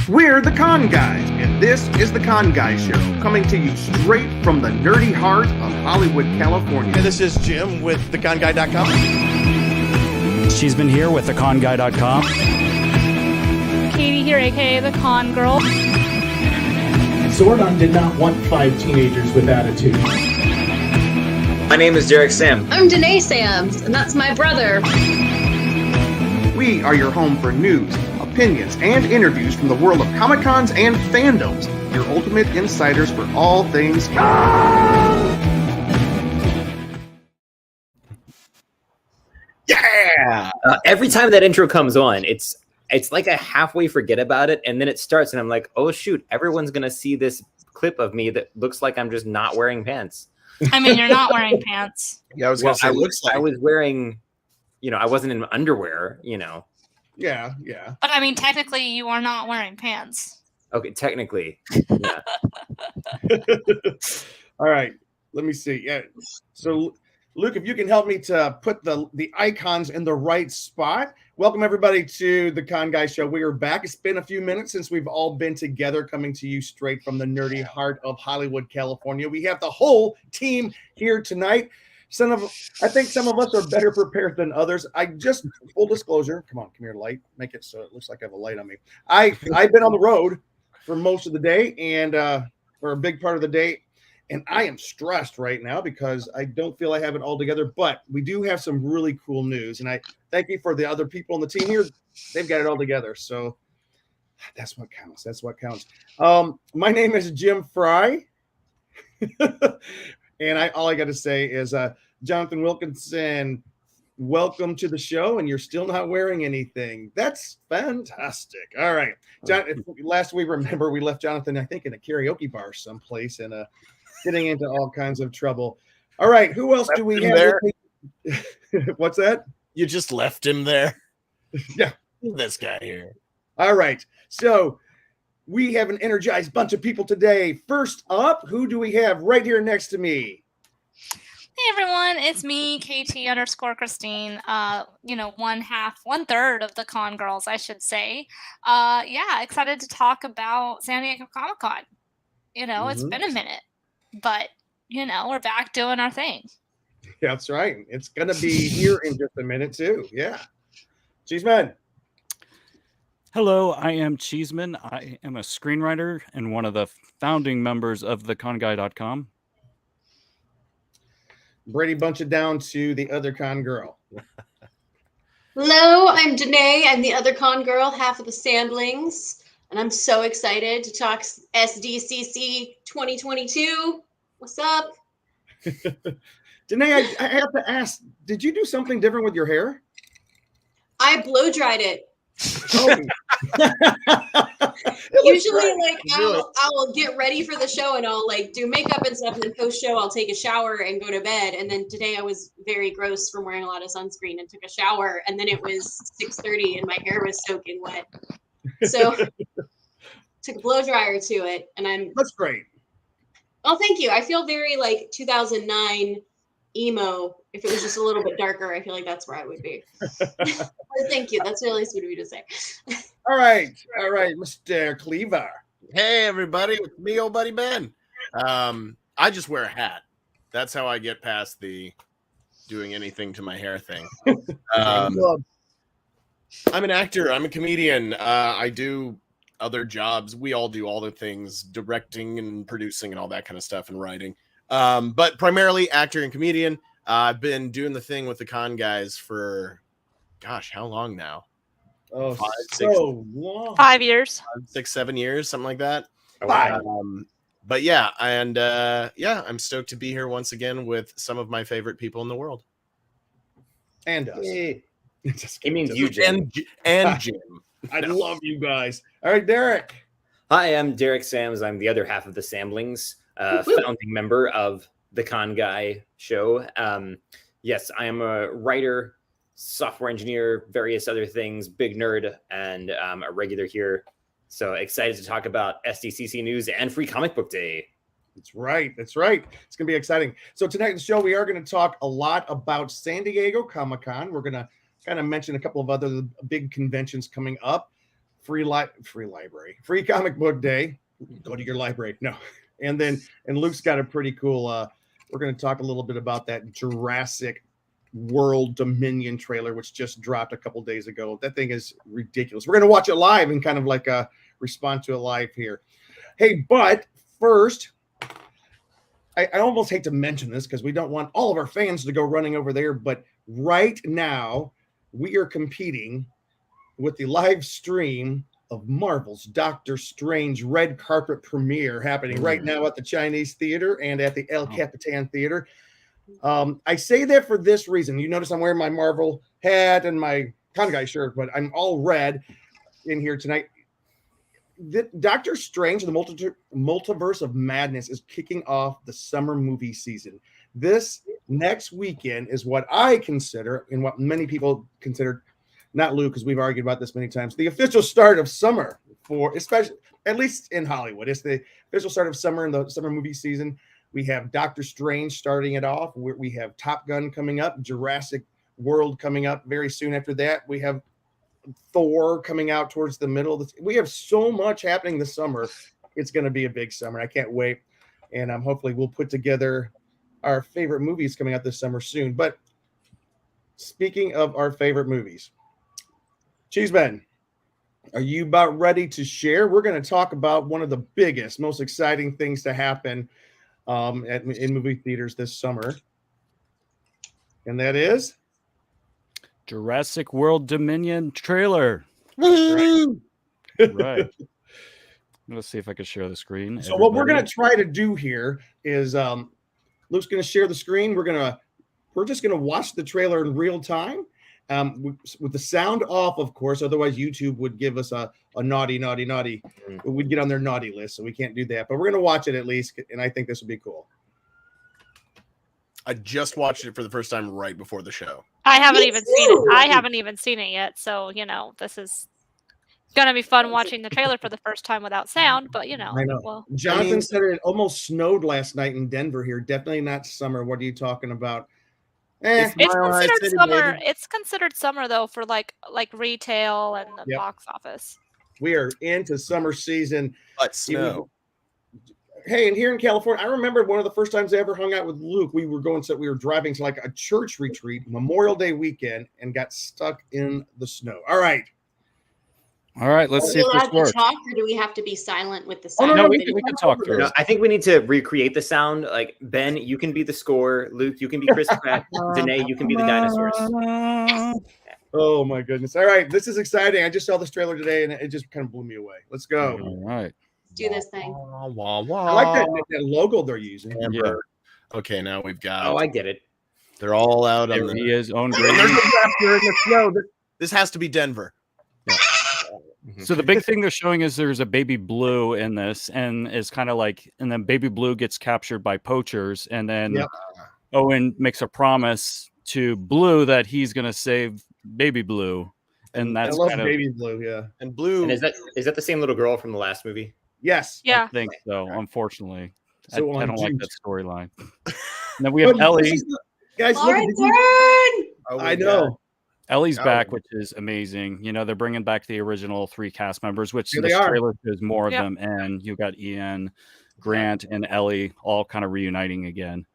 We're the Con Guys, and this is the Con Guy Show, coming to you straight from the nerdy heart of Hollywood, California. Hey, this is Jim with theconguy.com. She's been here with theconguy.com. Katie here, aka the Con Girl. Zordon did not want 5 teenagers with attitude. My name is Derek Sam. I'm Danae Sams, and that's my brother. We are your home for news, opinions, and interviews from the world of Comic-Cons and fandoms. Your ultimate insiders for all things con. Yeah! Every time that intro comes on, it's like I halfway forget about it, and then it starts, and I'm like, oh shoot, everyone's gonna see this clip of me that looks like I'm just not wearing pants. I mean, you're not wearing pants. Yeah, I was gonna say, I was wearing, I wasn't in underwear, Yeah. But I mean, technically, you are not wearing pants. Okay, technically. Yeah. All right, let me see. Yeah. So, Luke, if you can help me to put the icons in the right spot. Welcome, everybody, to the Con Guy Show. We are back. It's been a few minutes since we've all been together, coming to you straight from the nerdy heart of Hollywood, California. We have the whole team here tonight. I think some of us are better prepared than others. Full disclosure, come here, light. Make it so it looks like I have a light on me. I've been on the road for most of the day and for a big part of the day. And I am stressed right now because I don't feel I have it all together, but we do have some really cool news. And I thank you for the other people on the team here. They've got it all together. So that's what counts. My name is Jim Fry. And all I got to say is, Jonathan Wilkinson, welcome to the show. And you're still not wearing anything. That's fantastic. All right. Last week, remember, we left Jonathan, I think, in a karaoke bar someplace and getting into all kinds of trouble. All right, who else do we have there? What's that? You just left him there. Yeah. This guy here. All right, so we have an energized bunch of people today. First up, who do we have right here next to me? Hey everyone, it's me, KT_Christine. 1/3 of the Con Girls, I should say. Excited to talk about San Diego Comic-Con. It's been a minute, but we're back doing our thing. Yeah, that's right. It's gonna be here in just a minute too. Yeah, Cheeseman. Hello, I am Cheeseman. I am a screenwriter and one of the founding members of theconguy.com. Brady, bunch it down to the other Con Girl. Hello, I'm Danae. I'm the other Con Girl, half of the Sandlings, and I'm so excited to talk SDCC 2022. What's up? Danae, I have to ask, did you do something different with your hair? I blow dried it. Oh. Usually, I'll get ready for the show and I'll do makeup and stuff, and then post show I'll take a shower and go to bed. And then today I was very gross from wearing a lot of sunscreen and took a shower, and then it was 6:30 and my hair was soaking wet. So took a blow dryer to it, and That's great. Oh, thank you. I feel very 2009 emo. If it was just a little bit darker, I feel like that's where I would be. Thank you. That's really sweet of you to say. All right, Mr. Cleaver. Hey, everybody. It's me, old buddy Ben. I just wear a hat. That's how I get past the doing anything to my hair thing. I'm an actor. I'm a comedian. I do other jobs. We all do all the things, directing and producing and all that kind of stuff, and writing. But primarily actor and comedian. I've been doing the thing with the Con Guys for, gosh, how long now? Oh, 5, 6, long. 5 years. 5, 6, 7 years, something like that. Wow. But yeah, and I'm stoked to be here once again with some of my favorite people in the world. And us. It means you, Jim. And Jim. I love you guys. All right, Derek. Hi, I'm Derek Sams. I'm the other half of the Samlings, founding member of the Con Guy Show. Yes, I am a writer, software engineer, various other things, big nerd, and a regular here. So excited to talk about SDCC news and Free Comic Book Day. That's right. That's right. It's going to be exciting. So tonight in the show, we are going to talk a lot about San Diego Comic-Con. We're going to kind of mention a couple of other big conventions coming up. Free library, free comic book day. Go to your library. No. And Luke's got a pretty cool, we're going to talk a little bit about that Jurassic World Dominion trailer, which just dropped a couple days ago. That thing is ridiculous. We're going to watch it live and kind of like respond to it live here. Hey, but first, I almost hate to mention this because we don't want all of our fans to go running over there, but right now we are competing with the live stream of Marvel's Doctor Strange red carpet premiere happening right now at the Chinese Theater and at the El Capitan Theater. I say that for this reason. You notice I'm wearing my Marvel hat and my Con Guy shirt, but I'm all red in here tonight. Doctor Strange, the Multiverse of Madness, is kicking off the summer movie season. This next weekend is what I consider, and what many people consider, not Luke, because we've argued about this many times, the official start of summer for, especially, at least in Hollywood. It's the official start of summer in the summer movie season. We have Doctor Strange starting it off. We have Top Gun coming up, Jurassic World coming up very soon after that. We have Thor coming out towards the middle of the. We have so much happening this summer. It's going to be a big summer. I can't wait. And hopefully we'll put together our favorite movies coming out this summer soon. But speaking of our favorite movies, Cheeseman, are you about ready to share? We're going to talk about one of the biggest, most exciting things to happen in movie theaters this summer. And that is Jurassic World Dominion trailer. Right. Let's see if I can share the screen. So what we're going to try to do here is Luke's going to share the screen. We're just going to watch the trailer in real time with the sound off, of course. Otherwise, YouTube would give us a naughty. We'd get on their naughty list, so we can't do that. But we're going to watch it at least, and I think this would be cool. I just watched it for the first time right before the show. I haven't even seen it. I haven't even seen it yet. So, this is going to be fun watching the trailer for the first time without sound. But, I know. well, Jonathan said it almost snowed last night in Denver here. Definitely not summer. What are you talking about? It's considered summer. Baby. It's considered summer, though, for like retail and the box office. We are into summer season. But snow. Hey, and here in California, I remember one of the first times I ever hung out with Luke. We were driving to like a church retreat, Memorial Day weekend, and got stuck in the snow. All right, let's see if this works. Talk, or do we have to be silent with the sound? Oh, no, we can talk through. No, I think we need to recreate the sound. Like, Ben, you can be the score. Luke, you can be Chris Pratt. Danae, you can be the dinosaurs. Yes. Oh my goodness! All right, this is exciting. I just saw this trailer today, and it just kind of blew me away. Let's go. All right. Do this thing. I like that logo they're using. Yeah. Okay, now we've got. Oh, I get it. They're all out on his own. There's a raptor in the snow. This has to be Denver. Yeah. So the big thing they're showing is there's a baby blue in this, and it's kind of like, and then baby blue gets captured by poachers, and then Owen makes a promise to Blue that he's going to save baby blue, and that's kind of baby blue, yeah. And Blue, and is that the same little girl from the last movie? Yes. Yeah. I think so. Unfortunately, so I don't like that storyline. Then we have Ellie. Guys, look at I know. Ellie's back, which is amazing. They're bringing back the original 3 cast members, which the trailer shows more of them. And you got Ian, Grant, and Ellie all kind of reuniting again.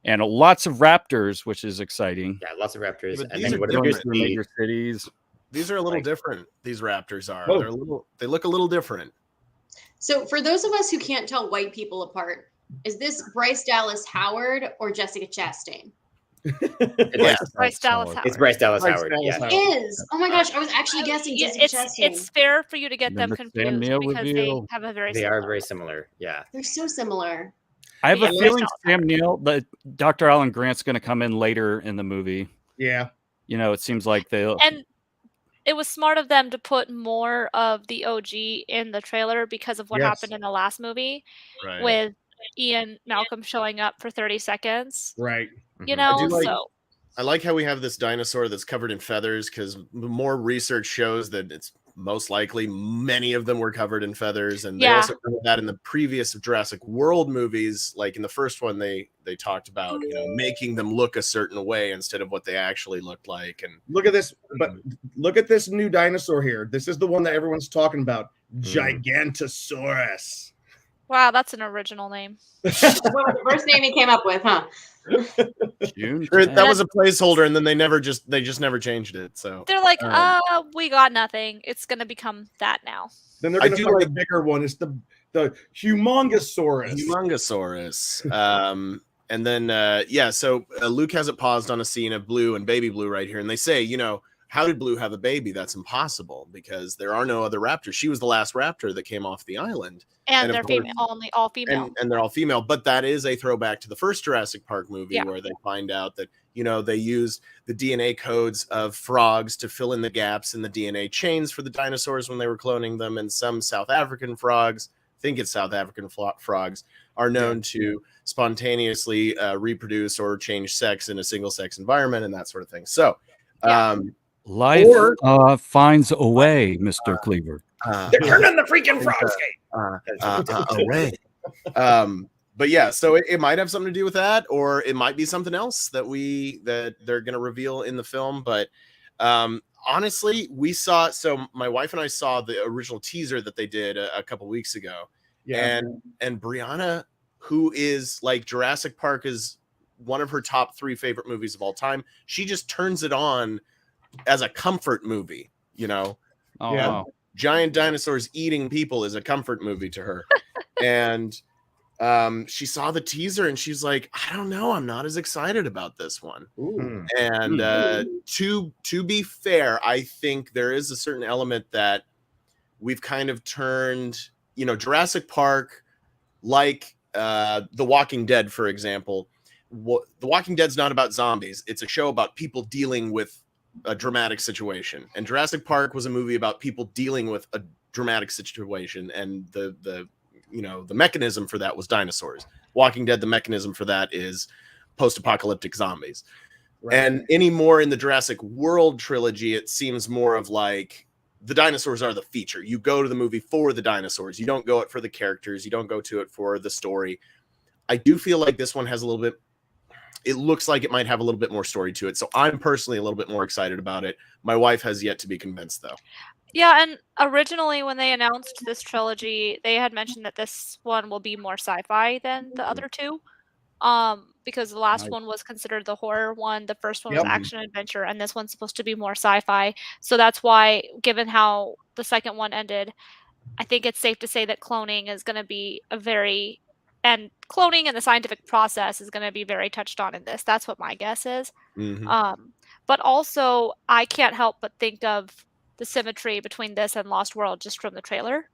And lots of raptors, which is exciting. Yeah, lots of raptors. Yeah, and then what appears to be major cities. These are a little different. These raptors are. They look a little different. So for those of us who can't tell white people apart, is this Bryce Dallas Howard or Jessica Chastain? It's Bryce Dallas Howard. It's Bryce Dallas Howard. Yeah. It is. Oh my gosh, I was actually guessing Jessica Chastain. It's fair for you to get them confused because reveal. they have a very. They are very similar. Yeah, they're so similar. I have a feeling Sam Neill, that Dr. Alan Grant's going to come in later in the movie. Yeah. It seems like they'll. And it was smart of them to put more of the OG in the trailer because of what happened in the last movie with Ian Malcolm showing up for 30 seconds. Right. I like how we have this dinosaur that's covered in feathers because more research shows that it's most likely many of them were covered in feathers, and they Yeah. also covered that in the previous Jurassic World movies. Like in the first one, they talked about making them look a certain way instead of what they actually looked like. And look at this, but look at this new dinosaur here. This is the one that everyone's talking about, Gigantosaurus. Wow, that's an original name. What was the first name he came up with, huh? That was a placeholder, and then they just never changed it. So they're like, we got nothing. It's gonna become that now. Then they're gonna find the bigger one. It's the Humongosaurus. And then so Luke has it paused on a scene of Blue and Baby Blue right here, and they say, how did Blue have a baby? That's impossible because there are no other raptors. She was the last raptor that came off the island. And they're female, all female. And they're all female. But that is a throwback to the first Jurassic Park movie where they find out that, they used the DNA codes of frogs to fill in the gaps in the DNA chains for the dinosaurs when they were cloning them. And some South African frogs, I think it's South African frogs, are known to spontaneously reproduce or change sex in a single sex environment and that sort of thing. So, life finds a way, Mr. Cleaver. They're turning the freaking frogs away. But yeah, so it might have something to do with that, or it might be something else that they're going to reveal in the film. But honestly, so my wife and I saw the original teaser that they did a couple weeks ago. Yeah. And Brianna, who is like Jurassic Park is one of her top 3 favorite movies of all time. She just turns it on as a comfort movie, Wow. Giant dinosaurs eating people is a comfort movie to her. And she saw the teaser and she's like, I don't know, I'm not as excited about this one. Ooh. And to be fair, I think there is a certain element that we've kind of turned, Jurassic Park, like The Walking Dead, for example. The Walking Dead's not about zombies. It's a show about people dealing with a dramatic situation. And Jurassic Park was a movie about people dealing with a dramatic situation. And the mechanism for that was dinosaurs. Walking Dead, the mechanism for that is post-apocalyptic zombies. Right. And anymore in the Jurassic World trilogy, it seems more of like the dinosaurs are the feature. You go to the movie for the dinosaurs. You don't go it for the characters. You don't go to it for the story. I do feel like this one has a little bit, it looks like it might have a little bit more story to it. So I'm personally a little bit more excited about it. My wife has yet to be convinced, though. Yeah, and originally when they announced this trilogy, they had mentioned that this one will be more sci-fi than the other two. Because the last one was considered the horror one, the first one was action adventure, and this one's supposed to be more sci-fi. So that's why, given how the second one ended, I think it's safe to say that cloning is going to be cloning and the scientific process is going to be very touched on in this. That's what my guess is. Mm-hmm. But also, I can't help but think of the symmetry between this and Lost World just from the trailer,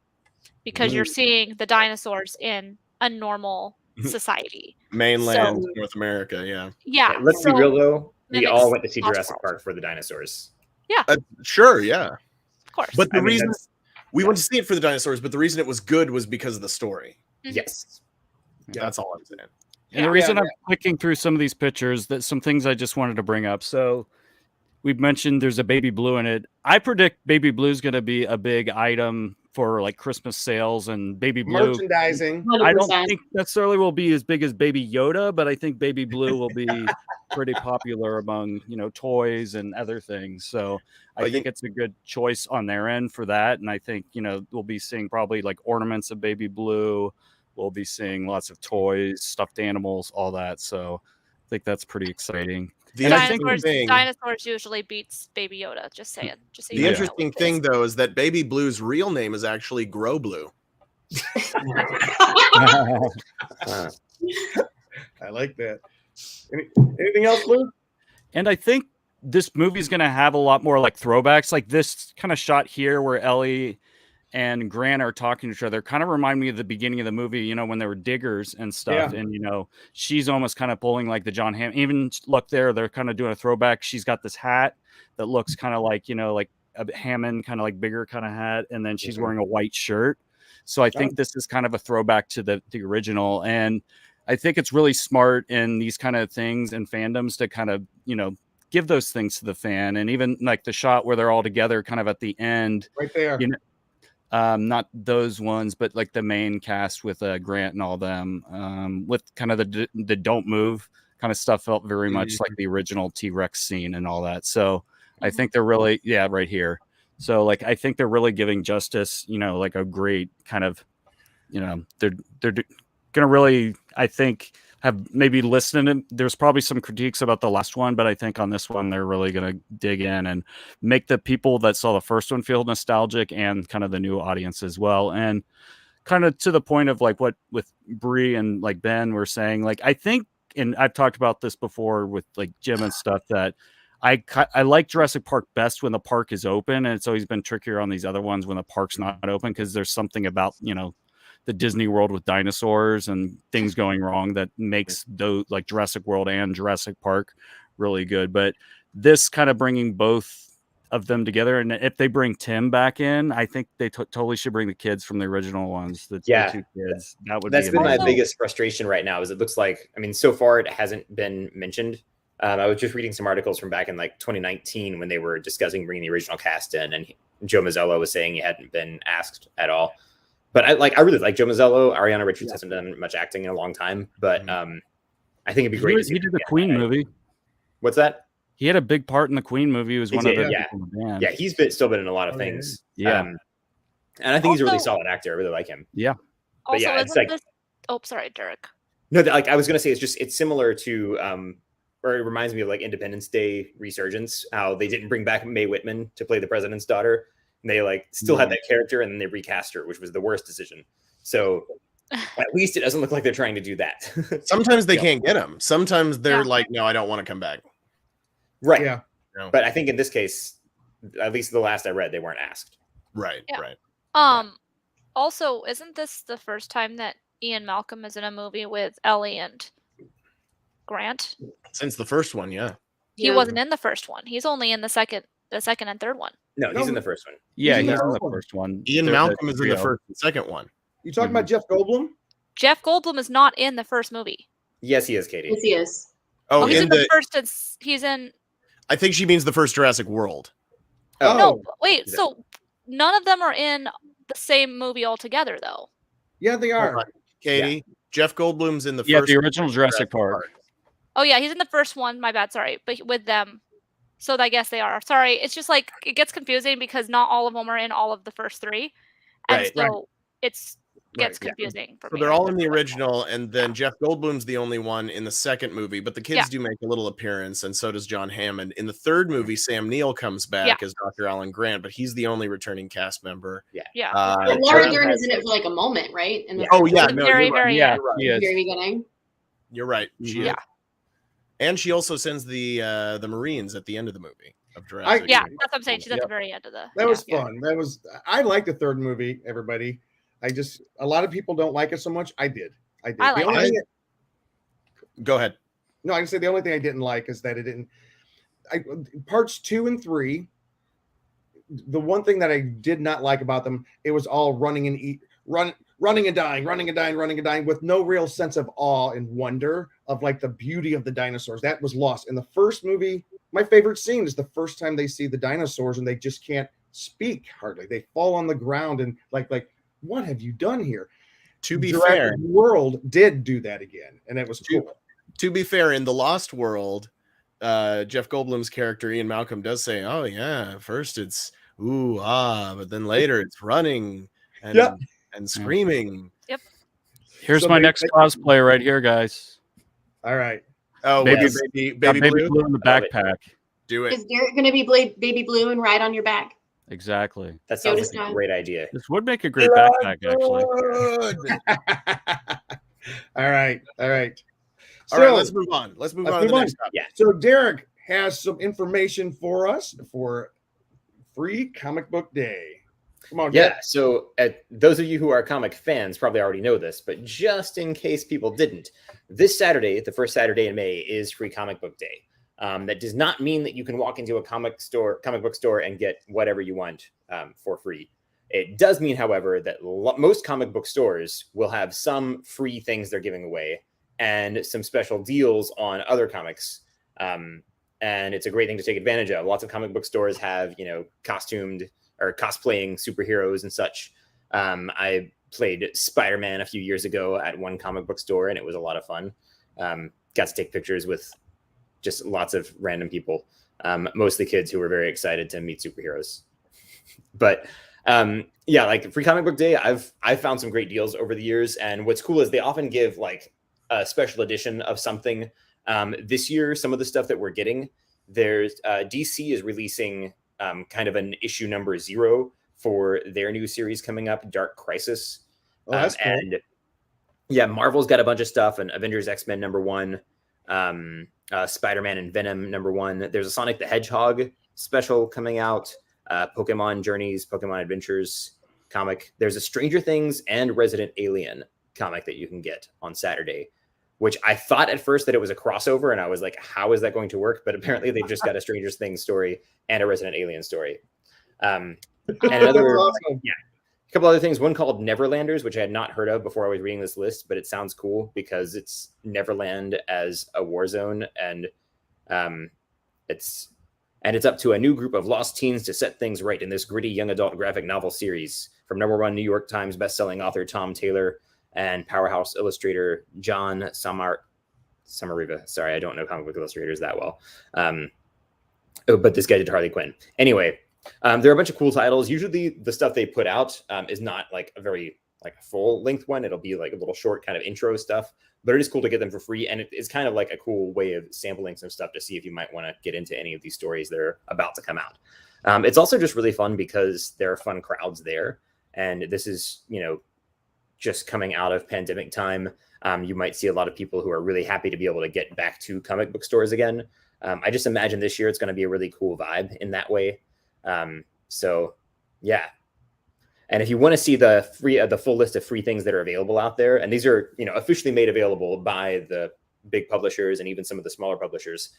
because you're seeing the dinosaurs in a normal society, mainland North America. Yeah, let's be real though, we all went to see Jurassic Park for the dinosaurs. Sure, of course. But the reason we went to see it for the dinosaurs, but the reason it was good was because of the story. Yes, that's all I'm saying. And the reason I'm clicking through some of these pictures, that some things I just wanted to bring up. So we've mentioned there's a Baby Blue in it. I predict Baby Blue is going to be a big item for like Christmas sales and Baby Blue merchandising. 100%. I don't think necessarily will be as big as Baby Yoda, but I think Baby Blue will be pretty popular among, toys and other things. So I think it's a good choice on their end for that. And I think, we'll be seeing probably like ornaments of Baby Blue. We'll be seeing lots of toys, stuffed animals, all that. So I think that's pretty exciting. Dinosaurs usually beats Baby Yoda. Just saying. The interesting thing, though, is that Baby Blue's real name is actually Grow Blue. I like that. Anything else, Lou? And I think this movie is going to have a lot more like throwbacks, like this kind of shot here where Ellie and Grant are talking to each other. Kind of remind me of the beginning of the movie, when they were diggers and stuff. Yeah. And, she's almost kind of pulling like the John Hammond. Even look there, they're kind of doing a throwback. She's got this hat that looks kind of like, like a Hammond, kind of like bigger kind of hat. And then she's wearing a white shirt. So I think this is kind of a throwback to the original. And I think it's really smart in these kind of things and fandoms to kind of, give those things to the fan. And even like the shot where they're all together kind of at the end, right there, you know, not those ones, but like the main cast with Grant and all them, with kind of the don't move kind of stuff felt very much like the original T-Rex scene and all that. So I think they're really, right here. So like, I think they're really giving justice, you know, like a great kind of, you know, they're going to really, I think, have maybe listened. And there's probably some critiques about the last one, but I think on this one, they're really going to dig in and make the people that saw the first one feel nostalgic and kind of the new audience as well. And kind of to the point of like what with Bree and like Ben were saying, like, I think, and I've talked about this before with like Jim and stuff, that I like Jurassic Park best when the park is open. And it's always been trickier on these other ones when the park's not open, because there's something about, you know, the Disney World with dinosaurs and things going wrong that makes those like Jurassic World and Jurassic Park really good. But this kind of bringing both of them together, and if they bring Tim back in, I think they totally should bring the kids from the original ones. The two kids. That's been my biggest frustration right now. Is it looks like, I mean, so far it hasn't been mentioned. I was just reading some articles from back in like 2019 when they were discussing bringing the original cast in, and Joe Mazzello was saying he hadn't been asked at all. But I really like Joe Mazzello. Ariana Richards hasn't done much acting in a long time, but I think it'd be great. He did the Queen movie. What's that? He had a big part in the Queen movie. He was one of the people in the band. Yeah, he's still been in a lot of things. Yeah. And I think he's a really solid actor. I really like him. Yeah. But Also, yeah, it's like sorry, Derek. No, like I was gonna say, it's similar to or it reminds me of like Independence Day Resurgence, how they didn't bring back Mae Whitman to play the president's daughter. And they like still had that character, and then they recast her, which was the worst decision. So at least it doesn't look like they're trying to do that. Sometimes they can't get them. Sometimes they're like, no, I don't want to come back. Right. Yeah. No. But I think in this case, at least the last I read, they weren't asked. Right. Yeah. Right. Also, isn't this the first time that Ian Malcolm is in a movie with Ellie and Grant? Since the first one, yeah. He wasn't in the first one. He's only in the second and third one. No, he's in the first one. Yeah, he's in the first one. Ian Malcolm is in the first and second one. You talking about Jeff Goldblum? Jeff Goldblum is not in the first movie. Yes, he is, Katie. Yes, he is. Oh, he's in the first. He's in. I think she means the first Jurassic World. Oh. No, wait. So none of them are in the same movie altogether, though. Yeah, they are. Katie, Jeff Goldblum's in the first. the original Jurassic Park. Oh yeah, he's in the first one. My bad. Sorry, but with them. So I guess they are. Sorry, it's just like it gets confusing because not all of them are in all of the first three, and so it's gets confusing for me. So they're all in the original, and then Jeff Goldblum's the only one in the second movie. But the kids do make a little appearance, and so does John Hammond. In the third movie, Sam Neill comes back as Dr. Alan Grant, but he's the only returning cast member. Yeah. But Laura Dern is in it for like a moment, right? In the very very beginning. You're right. She is. And she also sends the Marines at the end of the movie of Jurassic. That's what I'm saying. She's at the very end of the. That was fun. I like the third movie. Everybody, a lot of people don't like it so much. I did. I like it. Go ahead. No, I can say the only thing I didn't like is that it didn't. Parts 2 and 3. The one thing that I did not like about them, it was all running and dying with no real sense of awe and wonder of like the beauty of the dinosaurs. That was lost in the first movie. My favorite scene is the first time they see the dinosaurs and they just can't speak hardly. They fall on the ground and like what have you done here? To be Jurassic fair, World did do that again, and it was cool. To be fair, in the Lost World, Jeff Goldblum's character Ian Malcolm does say, "Oh yeah, first it's ooh ah, but then later it's running and screaming." Yep. Here's my next cosplay right here, guys. All right. Oh, baby blue in the backpack. Do it. Is Derek going to be baby blue and ride on your back? Exactly. That sounds like a great idea. This would make a great backpack, actually. All right. All right, let's move on. Let's move on to the next topic. Yeah. So Derek has some information for us for Free Comic Book Day. Come on, Derek. Yeah, so those of you who are comic fans probably already know this, but just in case people didn't, this Saturday, the first Saturday in May, is Free Comic Book Day. That does not mean that you can walk into a comic book store and get whatever you want for free. It does mean, however, that most comic book stores will have some free things they're giving away and some special deals on other comics. And and it's a great thing to take advantage of. Lots of comic book stores have, costumed or cosplaying superheroes and such. I played Spider-Man a few years ago at one comic book store, and it was a lot of fun. Got to take pictures with just lots of random people, mostly kids who were very excited to meet superheroes. But like Free Comic Book Day, I've found some great deals over the years, and what's cool is they often give like a special edition of something. This year, some of the stuff that we're getting, there's DC is releasing kind of an issue number 0 for their new series coming up, Dark Crisis. Oh, that's cool. And yeah, Marvel's got a bunch of stuff, and Avengers X-Men number 1, Spider-Man and Venom number 1. There's a Sonic the Hedgehog special coming out, Pokemon Journeys, Pokemon Adventures comic. There's a Stranger Things and Resident Alien comic that you can get on Saturday, which I thought at first that it was a crossover, and I was like, how is that going to work? But apparently they've just got a Stranger Things story and a Resident Alien story. And another, awesome. a couple other things. One called Neverlanders, which I had not heard of before I was reading this list, but it sounds cool because it's Neverland as a war zone, and it's up to a new group of lost teens to set things right in this gritty young adult graphic novel series from #1 New York Times bestselling author Tom Taylor and powerhouse illustrator John Samariva. Sorry, I don't know comic book illustrators that well. But this guy did Harley Quinn. Anyway, there are a bunch of cool titles. Usually the stuff they put out is not like a very like full length one. It'll be like a little short kind of intro stuff, but it is cool to get them for free. And it's kind of like a cool way of sampling some stuff to see if you might want to get into any of these stories that are about to come out. It's also just really fun because there are fun crowds there. And this is, just coming out of pandemic time. You might see a lot of people who are really happy to be able to get back to comic book stores again. I just imagine this year it's going to be a really cool vibe in that way. So yeah. And if you want to see the full list of free things that are available out there, and these are, officially made available by the big publishers and even some of the smaller publishers,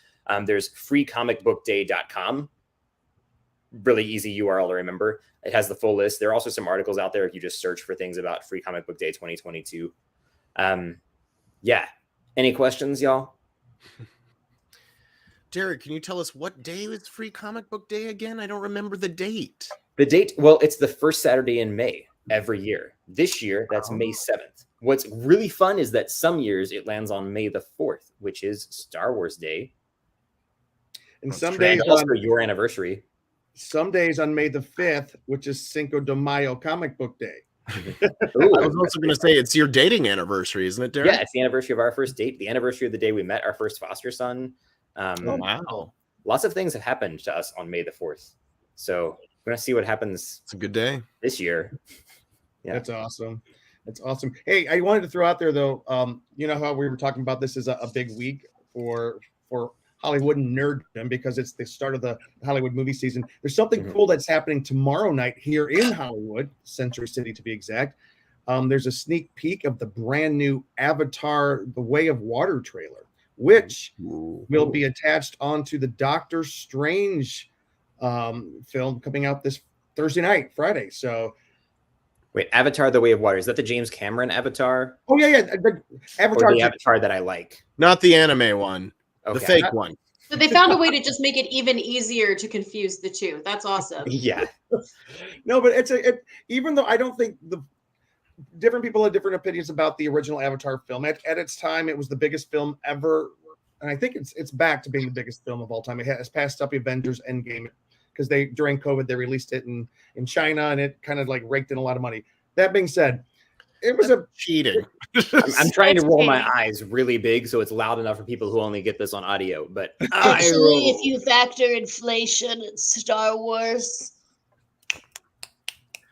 there's freecomicbookday.com. Really easy URL to remember. It has the full list. There are also some articles out there if you just search for things about Free Comic Book Day 2022. Yeah. Any questions, y'all? Derek, can you tell us what day is Free Comic Book Day again? I don't remember the date. The date, well, it's the first Saturday in May every year. This year, that's May 7th. What's really fun is that some years it lands on May the 4th, which is Star Wars Day. And some days also your anniversary. Some days on May the 5th, which is Cinco de Mayo Comic Book Day. I was also going to say it's your dating anniversary, isn't it, Derek? Yeah, it's the anniversary of our first date, the anniversary of the day we met our first foster son. Oh, wow. Lots of things have happened to us on May the 4th. So we're going to see what happens. It's a good day this year. Yeah. That's awesome. That's awesome. Hey, I wanted to throw out there, though, how we were talking about this is a big week for Hollywood nerddom because it's the start of the Hollywood movie season. There's something cool that's happening tomorrow night here in Hollywood, Century City to be exact. There's a sneak peek of the brand new Avatar: The Way of Water trailer, which will be attached onto the Doctor Strange film coming out this Friday. So wait, Avatar: The Way of Water, is that the James Cameron Avatar? Oh yeah, the Avatar. Or the Avatar that I like, not the anime one. Okay. The fake one. So they found a way to just make it even easier to confuse the two. That's awesome. Yeah. No, but even though I don't think the different people have different opinions about the original Avatar film. At its time, it was the biggest film ever, and I think it's back to being the biggest film of all time. It has passed up Avengers Endgame because during COVID they released it in China, and it kind of like raked in a lot of money. That being said, it was cheating. I'm trying to roll my eyes really big so it's loud enough for people who only get this on audio. But actually, if you factor inflation and Star Wars,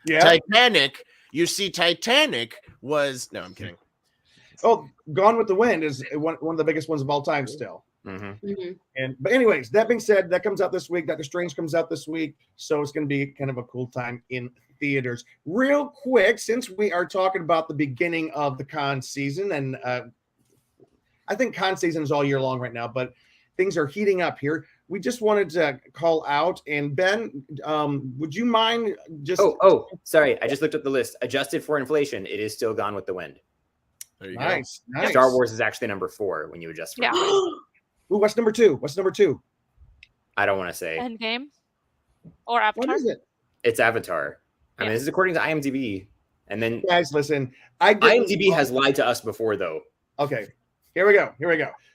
yeah, Titanic. You see, Titanic was no. I'm kidding. Oh, Gone with the Wind is one of the biggest ones of all time still. But anyways, that being said, that comes out this week. Doctor Strange comes out this week, so it's going to be kind of a cool time in theaters. Real quick, since we are talking about the beginning of the con season, and I think con season is all year long right now, but things are heating up here. We just wanted to call out, and Ben, would you mind just? Oh, sorry, I just looked at the list. Adjusted for inflation, it is still Gone with the Wind. There you go. Star Wars is actually number 4 when you adjust for inflation. Ooh, what's number 2? What's number 2? I don't want to say. Endgame or What Avatar? is it? It's Avatar. I mean, Yeah. this is according to IMDb. And then Guys, listen. IMDb has lied to us before, though. Okay, here we go.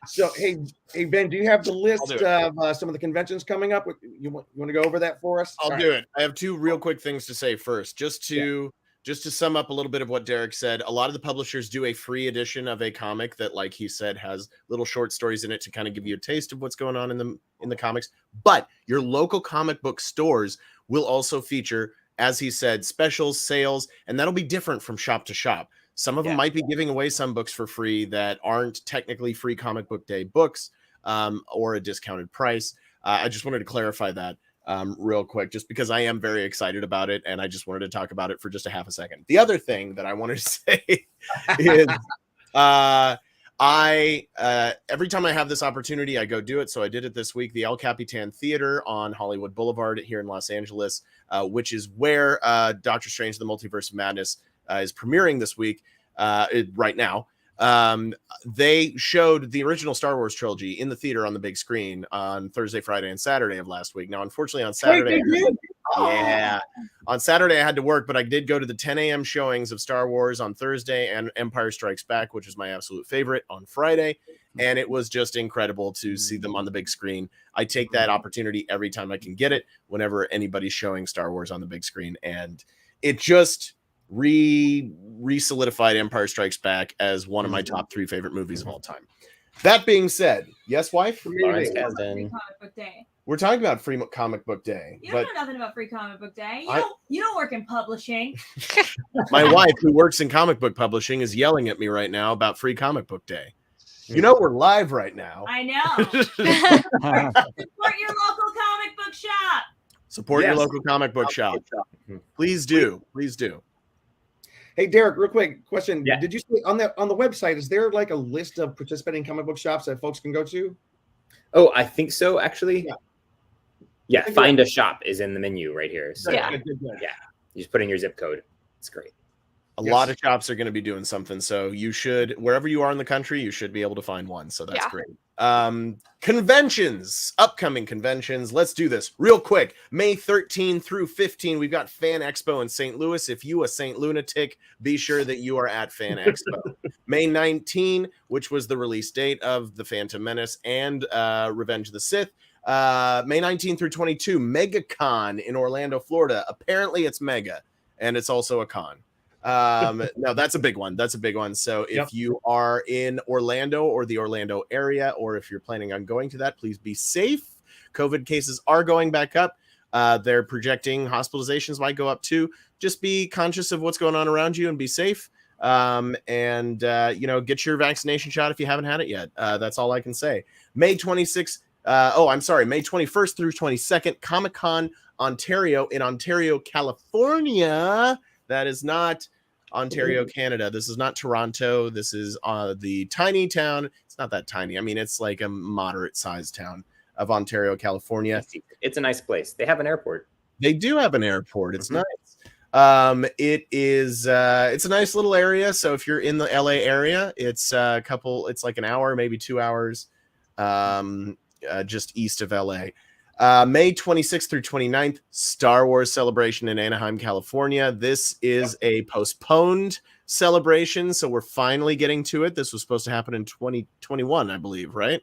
So, hey, Ben, do you have the list it. of some of the conventions coming up? You want to go over that for us? I'll do it. I have two real quick things to say first, just to sum up a little bit of what Derek said. A lot of the publishers do a free edition of a comic that, like he said, has little short stories in it to kind of give you a taste of what's going on in the comics. But your local comic book stores will also feature, as he said, specials, sales, and that'll be different from shop to shop. Some of them might be giving away some books for free that aren't technically free comic book day books or a discounted price. I just wanted to clarify that real quick, just because I am very excited about it, and I just wanted to talk about it for just a half a second. The other thing that I wanted to say is every time I have this opportunity, I go do it. So I did it this week. The El Capitan Theater on Hollywood Boulevard here in Los Angeles, which is where Doctor Strange: The Multiverse of Madness is premiering this week, right now. They showed the original Star Wars trilogy in the theater on the big screen on Thursday, Friday, and Saturday of last week. Now, unfortunately, on Saturday, on Saturday I had to work, but I did go to the 10 a.m. showings of Star Wars on Thursday and Empire Strikes Back, which is my absolute favorite, on Friday, and it was just incredible to see them on the big screen. I take that opportunity every time I can get it, whenever anybody's showing Star Wars on the big screen, and it just re-solidified Empire Strikes Back as one of my top 3 favorite movies of all time. That being said, yes, wife? Free comic book day. We're talking about free comic book day. You don't know nothing about free comic book day. You don't work in publishing. My wife, who works in comic book publishing, is yelling at me right now about free comic book day. You know we're live right now. I know. Support your local comic book shop. Support your local comic book shop. Please do. Please do. Hey, Derek, real quick question. Yeah. Did you see on the website, is there like a list of participating comic book shops that folks can go to? Oh, I think so, actually. Yeah, think find a shop is in the menu right here. So Yeah. Good. yeah, you just put in your zip code. It's great. A lot of shops are going to be doing something. So you should, wherever you are in the country, you should be able to find one. So that's great. Conventions, upcoming conventions. Let's do this real quick. May 13 through 15, we've got Fan Expo in St. Louis. If you a St. Lunatic, be sure that you are at Fan Expo. May 19, which was the release date of The Phantom Menace and Revenge of the Sith. May 19 through 22, MegaCon in Orlando, Florida. Apparently it's mega, and it's also a con. No, that's a big one. So if you are in Orlando or the Orlando area, or if you're planning on going to that, please be safe. COVID cases are going back up. They're projecting hospitalizations might go up too. Just be conscious of what's going on around you and be safe. And get your vaccination shot if you haven't had it yet. That's all I can say. May 26th. May 21st through 22nd, Comic-Con Ontario in Ontario, California. That is not Ontario, Canada. This is not Toronto. This is the tiny town. It's not that tiny. I mean, it's like a moderate-sized town of Ontario, California. It's a nice place. They have an airport. They do have an airport. It's nice. It's a nice little area. So if you're in the LA area, it's like an hour, maybe 2 hours, just east of LA. May 26th through 29th, Star Wars Celebration in Anaheim, California. This is a postponed celebration, so we're finally getting to it. This was supposed to happen in 2021, I believe, right?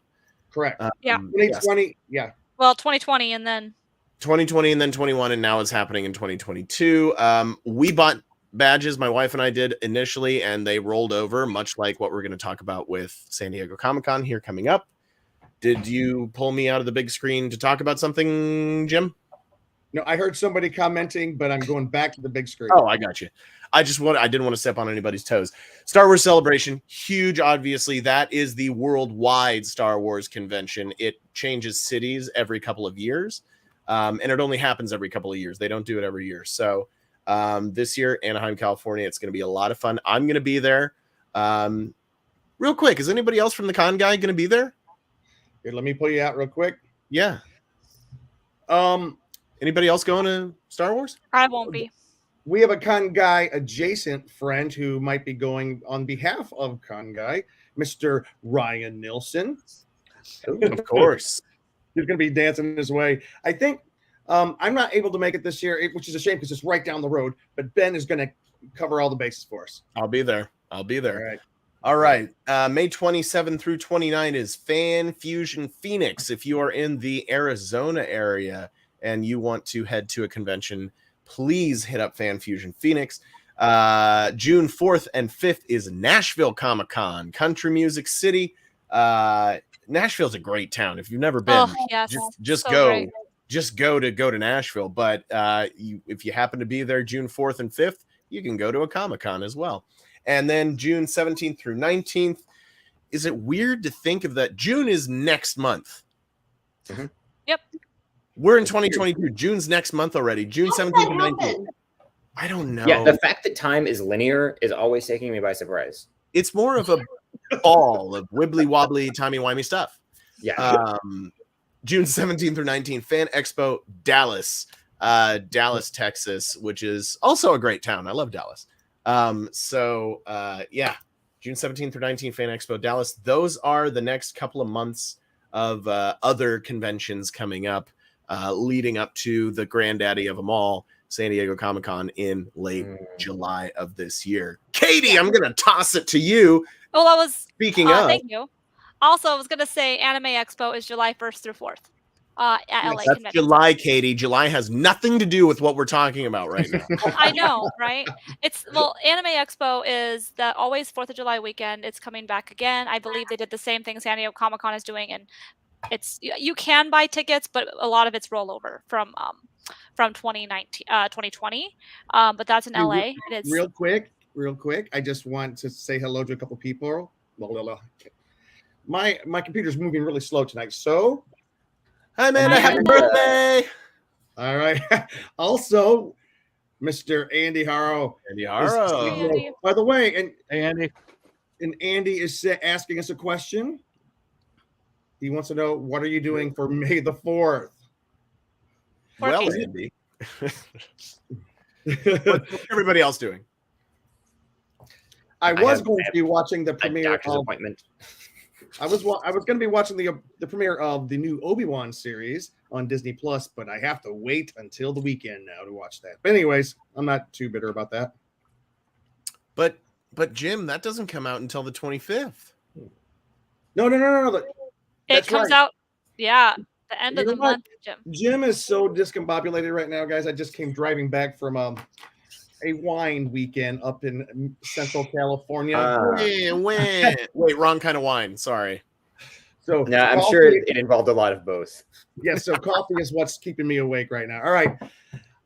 Correct. Yeah. 2020, yeah. Well, 2020 and then 2020 and then 21, and now it's happening in 2022. We bought badges, my wife and I did initially, and they rolled over, much like what we're going to talk about with San Diego Comic-Con here coming up. Did you pull me out of the big screen to talk about something, Jim? No, I heard somebody commenting, but I'm going back to the big screen. Oh, I got you. I didn't want to step on anybody's toes. Star Wars Celebration, huge, obviously. That is the worldwide Star Wars convention. It changes cities every couple of years, and it only happens every couple of years. They don't do it every year. So this year, Anaheim, California, it's going to be a lot of fun. I'm going to be there. Real quick, is anybody else from the Con Guy going to be there? Here, let me pull you out real quick. Yeah. Anybody else going to Star Wars? I won't be. We have a Con Guy adjacent friend who might be going on behalf of Con Guy, Mr. Ryan Nilsson. Of course. He's going to be dancing his way. I think I'm not able to make it this year, which is a shame because it's right down the road. But Ben is going to cover all the bases for us. I'll be there. All right. All right. May 27 through 29 is Fan Fusion Phoenix. If you are in the Arizona area and you want to head to a convention, please hit up Fan Fusion Phoenix. June 4th and 5th is Nashville Comic-Con, Country Music City. Nashville's a great town. If you've never been, just so go. Great. Just go to Nashville. But if you happen to be there June 4th and 5th, you can go to a Comic-Con as well. And then June 17th through 19th. Is it weird to think of that? June is next month. Mm-hmm. Yep. We're in 2022. June's next month already. June 17th and 19th. I don't know. Yeah, the fact that time is linear is always taking me by surprise. It's more of a ball of wibbly wobbly, timey-wimey stuff. Yeah. June 17th through 19th, Fan Expo Dallas, Texas, which is also a great town. I love Dallas. June 17th through 19th, Fan Expo Dallas. Those are the next couple of months of other conventions coming up, leading up to the granddaddy of them all, San Diego Comic-Con in late July of this year. Katie, I'm going to toss it to you. Well, I was speaking of. Thank you. Also, I was going to say Anime Expo is July 1st through 4th. At LA That's Convention. July, Katie. July has nothing to do with what we're talking about right now. I know, right? Anime Expo is the always 4th of July weekend. It's coming back again. I believe they did the same thing San Diego Comic-Con is doing, and you can buy tickets, but a lot of it's rollover from 2020. But that's in LA. Real quick. I just want to say hello to a couple people. My computer's moving really slow tonight, so. Hi, Amanda. Happy birthday. All right. Also, Mr. Andy Harrow. Andy. By the way, Andy. And Andy is asking us a question. He wants to know, what are you doing for May the 4th? Well, Andy. What's everybody else doing? I was going to be watching the premiere appointment. I was going to be watching the premiere of the new Obi-Wan series on Disney Plus, but I have to wait until the weekend now to watch that. But anyways, I'm not too bitter about that. But Jim, that doesn't come out until the 25th. No. It comes out, the end of the month, Jim. Jim is so discombobulated right now, guys. I just came driving back from a wine weekend up in Central California. Wait, wrong kind of wine. Sorry. So no, I'm sure it involved a lot of both. Yeah, so coffee is what's keeping me awake right now. All right.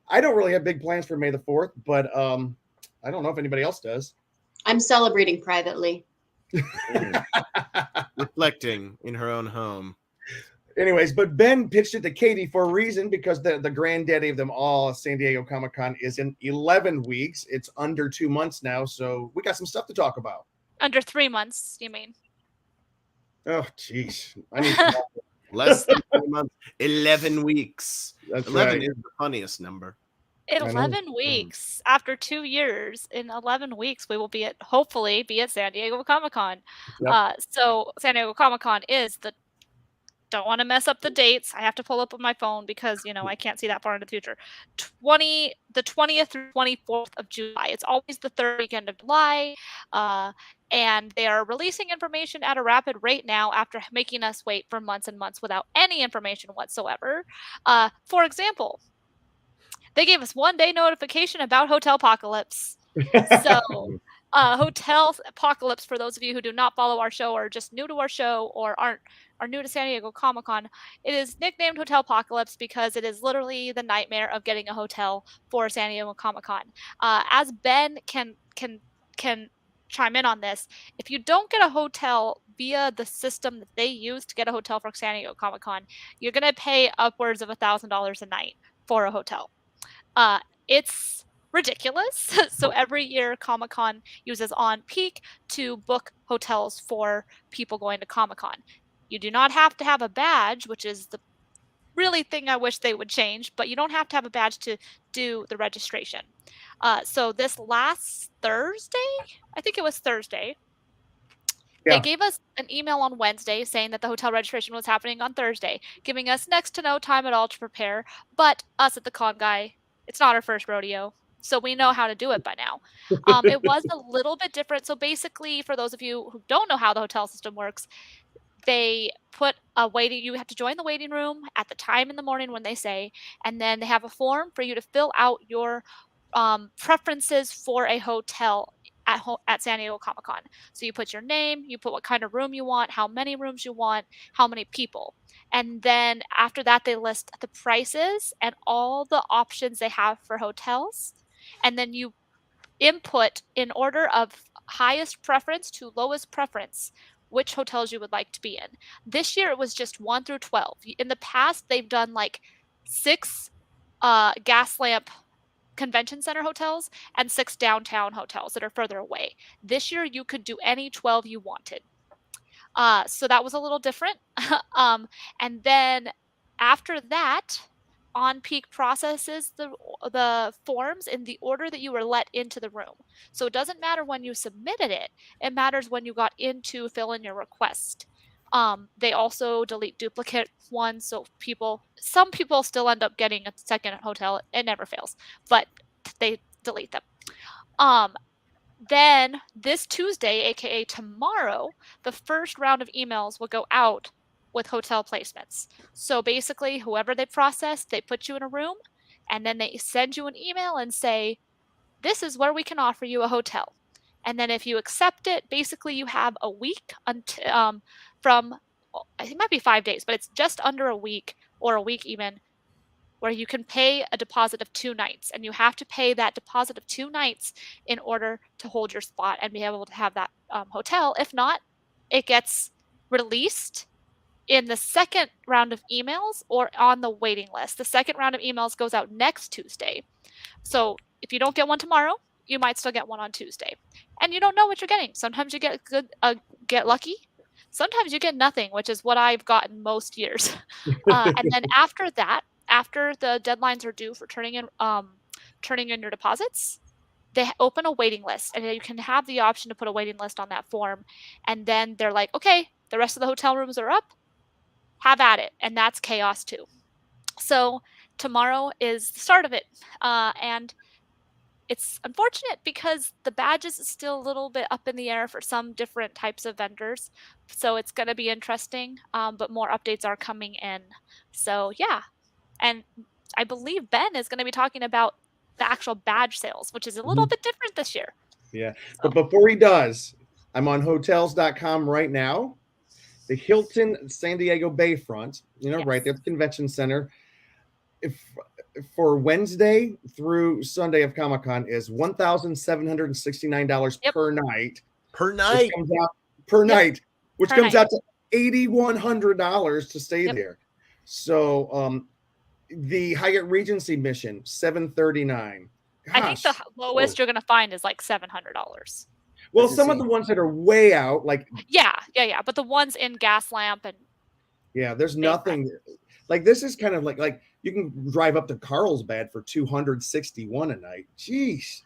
I don't really have big plans for May the 4th, but I don't know if anybody else does. I'm celebrating privately. Reflecting in her own home. Anyways, but Ben pitched it to Katie for a reason, because the granddaddy of them all, San Diego Comic-Con, is in 11 weeks. It's under 2 months now, so we got some stuff to talk about. Under 3 months, you mean? Oh, jeez. I need less than 3 months. 11 weeks. That's 11 right. is the funniest number. In 11 weeks, after 2 years, in 11 weeks, we will hopefully be at San Diego Comic-Con. Yep. So San Diego Comic-Con is don't want to mess up the dates. I have to pull up on my phone because, I can't see that far into the future. The 20th through 24th of July. It's always the third weekend of July. And they are releasing information at a rapid rate now after making us wait for months and months without any information whatsoever. For example, they gave us 1 day notification about Hotel Apocalypse. So Hotel Apocalypse, for those of you who do not follow our show or are just new to our show or are new to San Diego Comic-Con, it is nicknamed Hotel Apocalypse because it is literally the nightmare of getting a hotel for San Diego Comic-Con. As Ben can chime in on this, if you don't get a hotel via the system that they use to get a hotel for San Diego Comic-Con, you're going to pay upwards of $1,000 a night for a hotel. It's ridiculous. So every year Comic-Con uses On Peak to book hotels for people going to Comic-Con. You do not have to have a badge, which is the really thing I wish they would change, but you don't have to have a badge to do the registration. So this last Thursday, I think it was Thursday, Yeah. They gave us an email on Wednesday saying that the hotel registration was happening on Thursday, giving us next to no time at all to prepare. But us at the Con Guy, it's not our first rodeo, so we know how to do it by now. It was a little bit different. So basically, for those of you who don't know how the hotel system works, they put a waiting, you have to join the waiting room at the time in the morning when they say, and then they have a form for you to fill out your preferences for a hotel at San Diego Comic-Con. So you put your name, you put what kind of room you want, how many rooms you want, how many people. And then after that, they list the prices and all the options they have for hotels. And then you input in order of highest preference to lowest preference which hotels you would like to be in. This year it was just 1 through 12. In the past, they've done like 6 Gaslamp Convention Center hotels and 6 downtown hotels that are further away. This year you could do any 12 you wanted. So that was a little different. And then after that, On Peak processes the forms in the order that you were let into the room. So it doesn't matter when you submitted it. It matters when you got in to fill in your request. They also delete duplicate ones, so some people still end up getting a second hotel. It never fails, but they delete them. Then this Tuesday, aka tomorrow, the first round of emails will go out with hotel placements. So basically, whoever they process, they put you in a room, and then they send you an email and say, this is where we can offer you a hotel. And then if you accept it, basically you have a week until from, I think it might be 5 days, but it's just under a week or a week even, where you can pay a deposit of 2 nights, and you have to pay that deposit of 2 nights in order to hold your spot and be able to have that hotel. If not, it gets released in the second round of emails or on the waiting list. The second round of emails goes out next Tuesday. So if you don't get one tomorrow, you might still get one on Tuesday. And you don't know what you're getting. Sometimes you get lucky. Sometimes you get nothing, which is what I've gotten most years. And then after that, after the deadlines are due for turning in your deposits, they open a waiting list, and you can have the option to put a waiting list on that form. And then they're like, okay, the rest of the hotel rooms are up. Have at it. And that's chaos too. So tomorrow is the start of it. And it's unfortunate because the badges is still a little bit up in the air for some different types of vendors. So it's going to be interesting, but more updates are coming in. So yeah. And I believe Ben is going to be talking about the actual badge sales, which is a little bit different this year. Yeah. So. But before he does, I'm on hotels.com right now. The Hilton San Diego Bayfront, yes. Right there at the convention center. For Wednesday through Sunday of Comic-Con is $1,769 per night. Per night. Which comes out per night, which comes out to $8,100 to stay there. So the Hyatt Regency mission, $739. I think the lowest you're gonna find is like $700. Well, some of the ones that are way out, like yeah, but the ones in Gaslamp and there's nothing like this is kind of like you can drive up to Carlsbad for $261 a night. Jeez.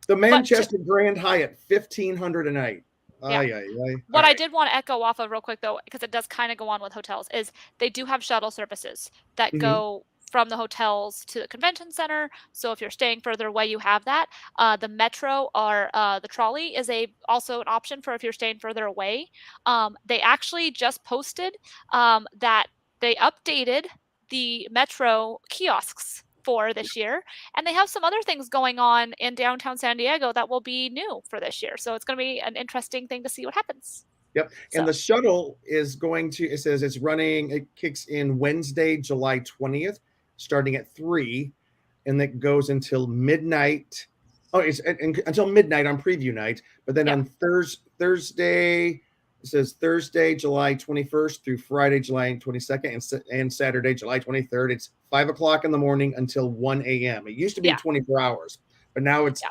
The Manchester Grand Hyatt, $1,500 a night. Yeah. What I did want to echo off of real quick though, because it does kind of go on with hotels, is they do have shuttle services that go from the hotels to the convention center. So if you're staying further away, you have that. The metro or the trolley is also an option for if you're staying further away. They actually just posted that they updated the metro kiosks for this year, and they have some other things going on in downtown San Diego that will be new for this year. So it's going to be an interesting thing to see what happens. Yep. And the shuttle is it says it kicks in Wednesday, July 20th, starting at 3, and that goes until midnight. Oh, it's until midnight on preview night. But then on Thursday, it says Thursday, July 21st through Friday, July 22nd, and Saturday, July 23rd. It's 5 o'clock in the morning until 1 a.m. It used to be 24 hours, but now it's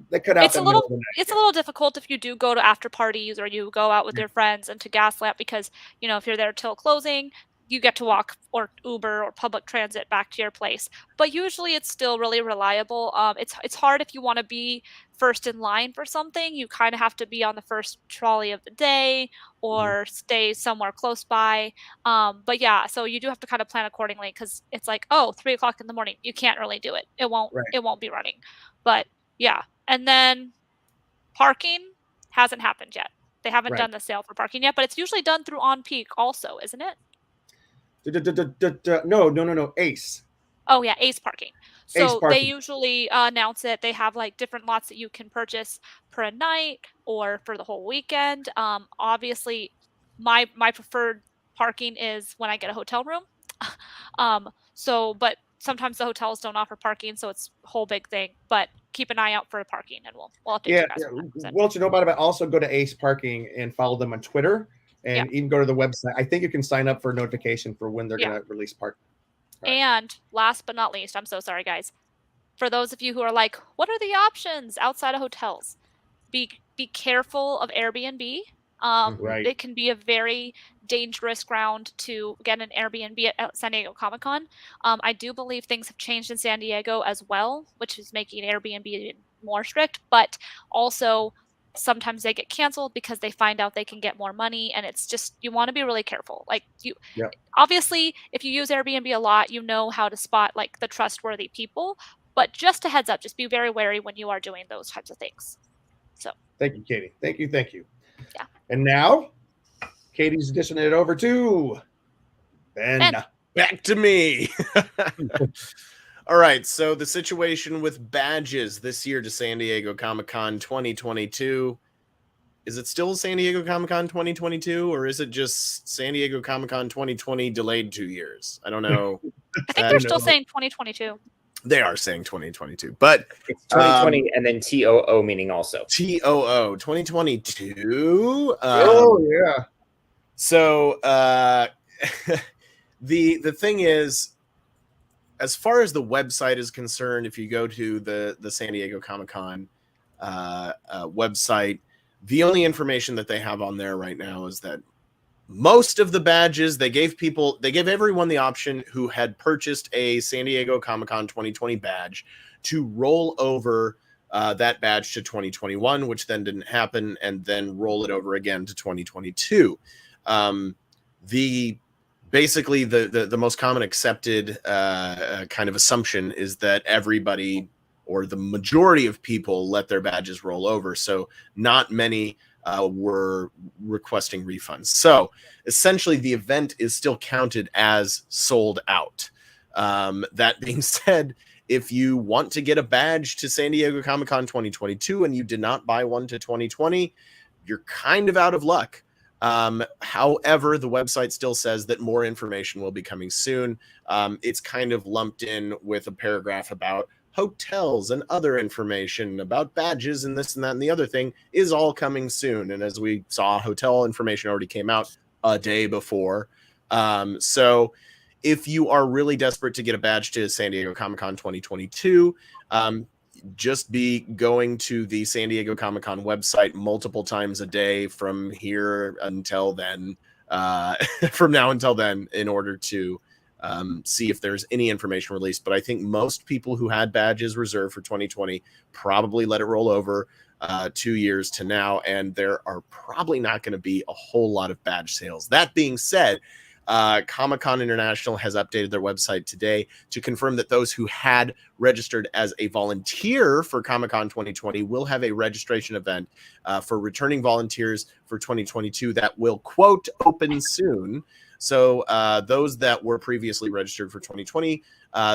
they cut out. It's a little difficult if you do go to after parties or you go out with your friends and to Gaslamp, because if you're there till closing, you get to walk or Uber or public transit back to your place. But usually it's still really reliable. It's hard if you want to be first in line for something. You kind of have to be on the first trolley of the day or stay somewhere close by. But yeah, so you do have to kind of plan accordingly because it's like, oh, 3 o'clock in the morning. You can't really do it. It won't be running. But yeah. And then parking hasn't happened yet. They haven't done the sale for parking yet, but it's usually done through on peak also, isn't it? No. Ace. Oh yeah, Ace parking. Ace So they parking. usually announce it. They have like different lots that you can purchase per night or for the whole weekend. Obviously, my preferred parking is when I get a hotel room. But sometimes the hotels don't offer parking, so it's a whole big thing. But keep an eye out for the parking, and we'll update you guys. Well, you know about it. Also, go to Ace Parking and follow them on Twitter, and even go to the website. I think you can sign up for a notification for when they're going to release parking. Right. And last but not least, I'm so sorry, guys. For those of you who are like, what are the options outside of hotels? Be careful of Airbnb. It can be a very dangerous ground to get an Airbnb at San Diego Comic-Con. I do believe things have changed in San Diego as well, which is making Airbnb more strict, but also sometimes they get canceled because they find out they can get more money, and it's just, you want to be really careful. Like obviously, if you use Airbnb a lot, you know how to spot like the trustworthy people, but just a heads up, just be very wary when you are doing those types of things. So thank you, Katie. Thank you. Yeah. And now Katie's dishing it over to Ben. Back to me. All right, so the situation with badges this year to San Diego Comic-Con 2022. Is it still San Diego Comic-Con 2022, or is it just San Diego Comic-Con 2020 delayed 2 years? I don't know. I think they're still saying 2022. They are saying 2022, but it's 2020 and then TOO meaning also. TOO 2022. Yeah. So the thing is, as far as the website is concerned, if you go to the San Diego Comic-Con website, the only information that they have on there right now is that most of the badges they gave everyone the option who had purchased a San Diego Comic-Con 2020 badge to roll over that badge to 2021, which then didn't happen, and then roll it over again to 2022. Basically, the most common accepted kind of assumption is that everybody or the majority of people let their badges roll over. So not many were requesting refunds. So essentially, the event is still counted as sold out. That being said, if you want to get a badge to San Diego Comic-Con 2022 and you did not buy one to 2020, you're kind of out of luck. However, the website still says that more information will be coming soon. It's kind of lumped in with a paragraph about hotels and other information about badges and this and that and the other thing is all coming soon. And as we saw, hotel information already came out a day before. So if you are really desperate to get a badge to San Diego Comic-Con 2022, just be going to the San Diego Comic-Con website multiple times a day from here until then, from now until then, in order to see if there's any information released. But I think most people who had badges reserved for 2020 probably let it roll over 2 years to now, and there are probably not going to be a whole lot of badge sales. That being said, Comic-Con International has updated their website today to confirm that those who had registered as a volunteer for Comic-Con 2020 will have a registration event for returning volunteers for 2022 that will, quote, open soon. So those that were previously registered for 2020,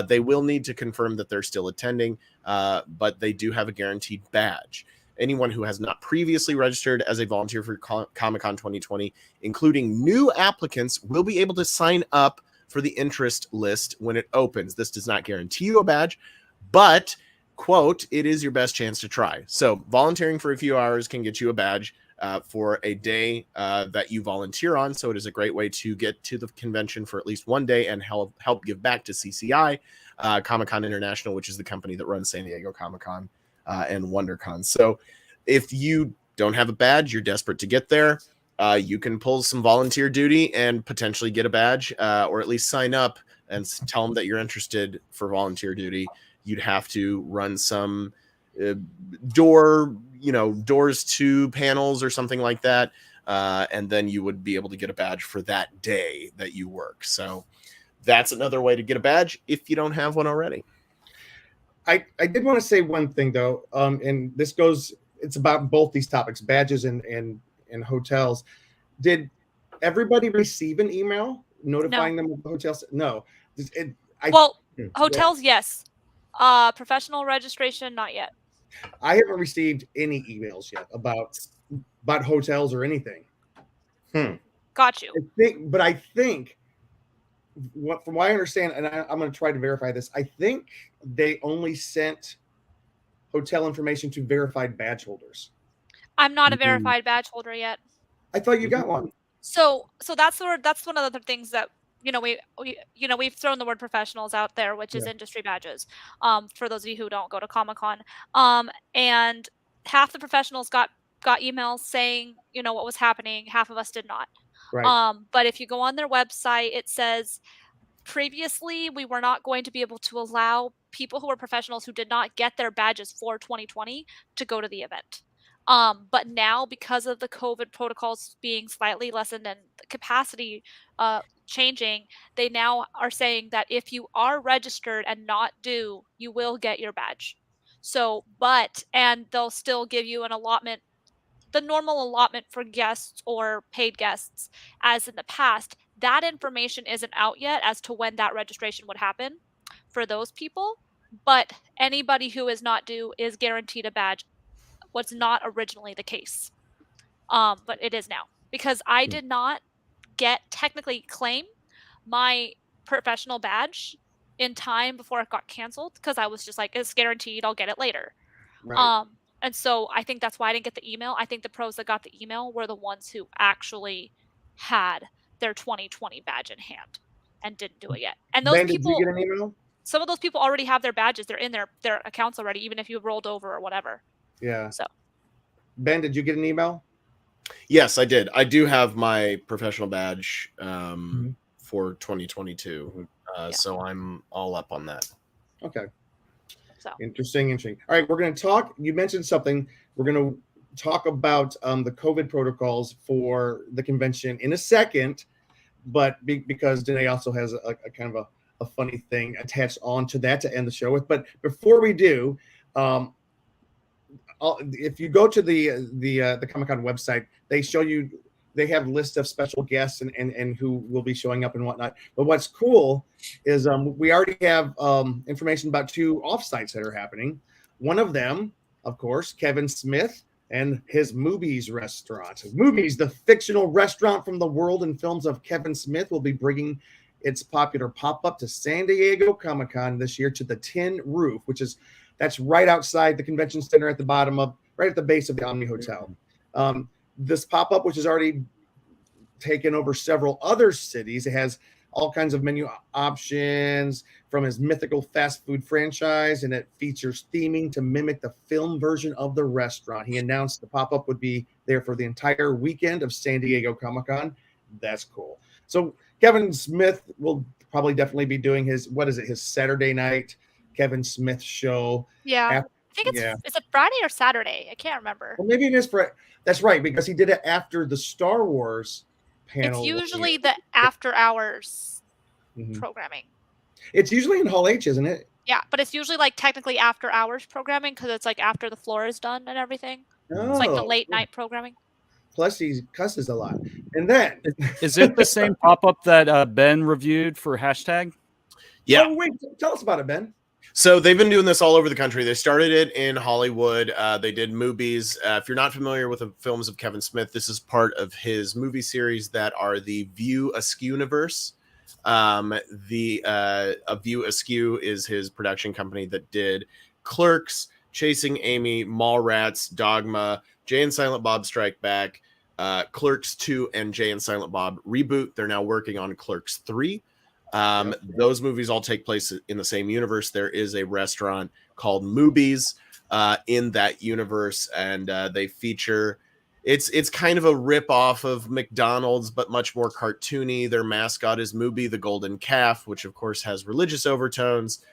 they will need to confirm that they're still attending, but they do have a guaranteed badge. Anyone who has not previously registered as a volunteer for Comic-Con 2020, including new applicants, will be able to sign up for the interest list when it opens. This does not guarantee you a badge, but, quote, it is your best chance to try. So volunteering for a few hours can get you a badge for a day that you volunteer on. So it is a great way to get to the convention for at least one day and help give back to CCI, Comic-Con International, which is the company that runs San Diego Comic-Con and WonderCon. So if you don't have a badge, you're desperate to get there, you can pull some volunteer duty and potentially get a badge, or at least sign up and tell them that you're interested for volunteer duty. You'd have to run some doors to panels or something like that. And then you would be able to get a badge for that day that you work. So that's another way to get a badge if you don't have one already. I did want to say one thing though, and this goes, it's about both these topics, badges and hotels. Did everybody receive an email notifying them of the hotels? No. Hotels, yes. Professional registration, not yet. I haven't received any emails yet about hotels or anything. Got you. I think from what I understand, and I'm going to try to verify this, I think they only sent hotel information to verified badge holders. I'm not a verified badge holder yet. I thought you got one. So that's one of the things that we've thrown the word professionals out there, which is industry badges. For those of you who don't go to Comic-Con, and half the professionals got emails saying what was happening. Half of us did not. Right. But if you go on their website, it says previously we were not going to be able to allow people who were professionals who did not get their badges for 2020 to go to the event. But now, because of the COVID protocols being slightly lessened and the capacity changing, they now are saying that if you are registered and not due, you will get your badge. And they'll still give you an allotment, the normal allotment for guests or paid guests, as in the past. That information isn't out yet as to when that registration would happen for those people. But anybody who is not due is guaranteed a badge. What's not originally the case. But it is now, because I did not technically claim my professional badge in time before it got canceled, because I was just like, it's guaranteed, I'll get it later. Right. And so I think that's why I didn't get the email. I think the pros that got the email were the ones who actually had their 2020 badge in hand and didn't do it yet. And those Ben, people, did you get an email? Some of those people already have their badges. They're in their accounts already, even if you rolled over or whatever. Yeah. So, Ben, did you get an email? Yes, I did. I do have my professional badge for 2022. So I'm all up on that. Okay. So interesting. All right, we're going to talk. You mentioned something. We're going to talk about the COVID protocols for the convention in a second, but because Danae also has a kind of a funny thing attached on to that to end the show with. But before we do, if you go to the Comic-Con website, they have lists of special guests and who will be showing up and whatnot. But what's cool is we already have information about 2 offsites that are happening. One of them, of course, Kevin Smith and his Movies restaurant. Movies, the fictional restaurant from the world and films of Kevin Smith, will be bringing its popular pop-up to San Diego Comic-Con this year to the Tin Roof, that's right outside the convention center at the bottom right at the base of the Omni Hotel. This pop-up, which has already taken over several other cities, it has all kinds of menu options from his mythical fast food franchise, and it features theming to mimic the film version of the restaurant. He announced the pop-up would be there for the entire weekend of San Diego Comic-Con. That's cool. So Kevin Smith will probably definitely be doing his Saturday night Kevin Smith show. Yeah. I think it's a Friday or Saturday. I can't remember. Well, maybe it is that's right, because he did it after the Star Wars panel. It's usually the after hours programming. It's usually in Hall H, isn't it? Yeah, but it's usually like technically after hours programming, because it's like after the floor is done and everything. Oh. It's like the late night programming. Plus he cusses a lot. And then is it the same pop-up that Ben reviewed for hashtag? Yeah. Oh, wait, tell us about it, Ben. So they've been doing this all over the country. They started it in Hollywood. They did movies. If you're not familiar with the films of Kevin Smith, this is part of his movie series that are the View Askew-niverse. A View Askew is his production company that did Clerks, Chasing Amy, Mallrats, Dogma, Jay and Silent Bob Strike Back, Clerks 2, and Jay and Silent Bob Reboot. They're now working on Clerks 3. Those movies all take place in the same universe. There is a restaurant called Movies in that universe, and they feature It's kind of a rip off of McDonald's, but much more cartoony. Their mascot is Mooby the Golden Calf, which of course has religious overtones.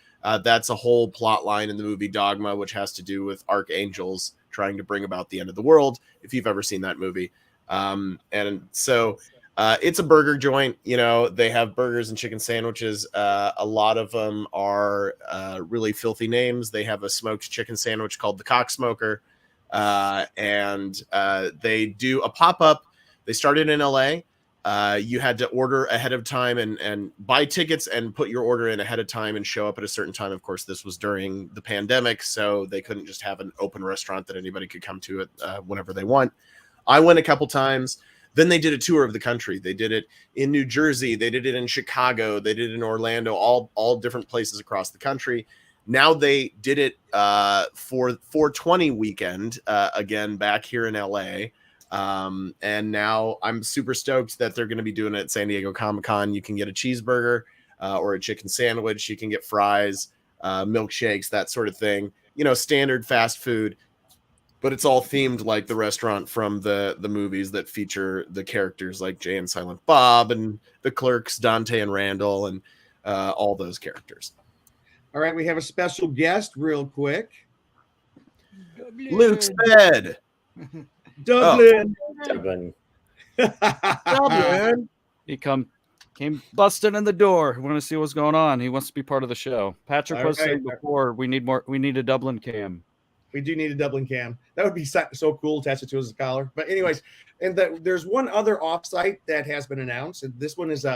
That's a whole plot line in the movie Dogma, which has to do with archangels trying to bring about the end of the world, if you've ever seen that movie. And so it's a burger joint. You know, they have burgers and chicken sandwiches. A lot of them are really filthy names. They have a smoked chicken sandwich called the Cock Smoker. And they do a pop-up. They started in LA. You had to order ahead of time and buy tickets and put your order in ahead of time and show up at a certain time. Of course, this was during the pandemic, so they couldn't just have an open restaurant that anybody could come to it whenever they want. I went a couple times. Then they did a tour of the country. They did it in New Jersey. They did it in Chicago. They did it in Orlando, all different places across the country. Now they did it for 420 weekend again back here in LA. And now I'm super stoked that they're going to be doing it at San Diego Comic-Con. You can get a cheeseburger or a chicken sandwich. You can get fries, milkshakes, that sort of thing. You know, standard fast food, but it's all themed like the restaurant from the movies that feature the characters like Jay and Silent Bob and the Clerks, Dante and Randall, and all those characters. All right, we have a special guest real quick. Luke's bed. Dublin. Oh. Dublin. Dublin. He came busting in the door. We want to see what's going on. He wants to be part of the show. Patrick was saying before, we need a Dublin cam. We do need a Dublin cam. That would be so cool, attach it to his collar. But anyways, and there's one other offsite that has been announced. And this one is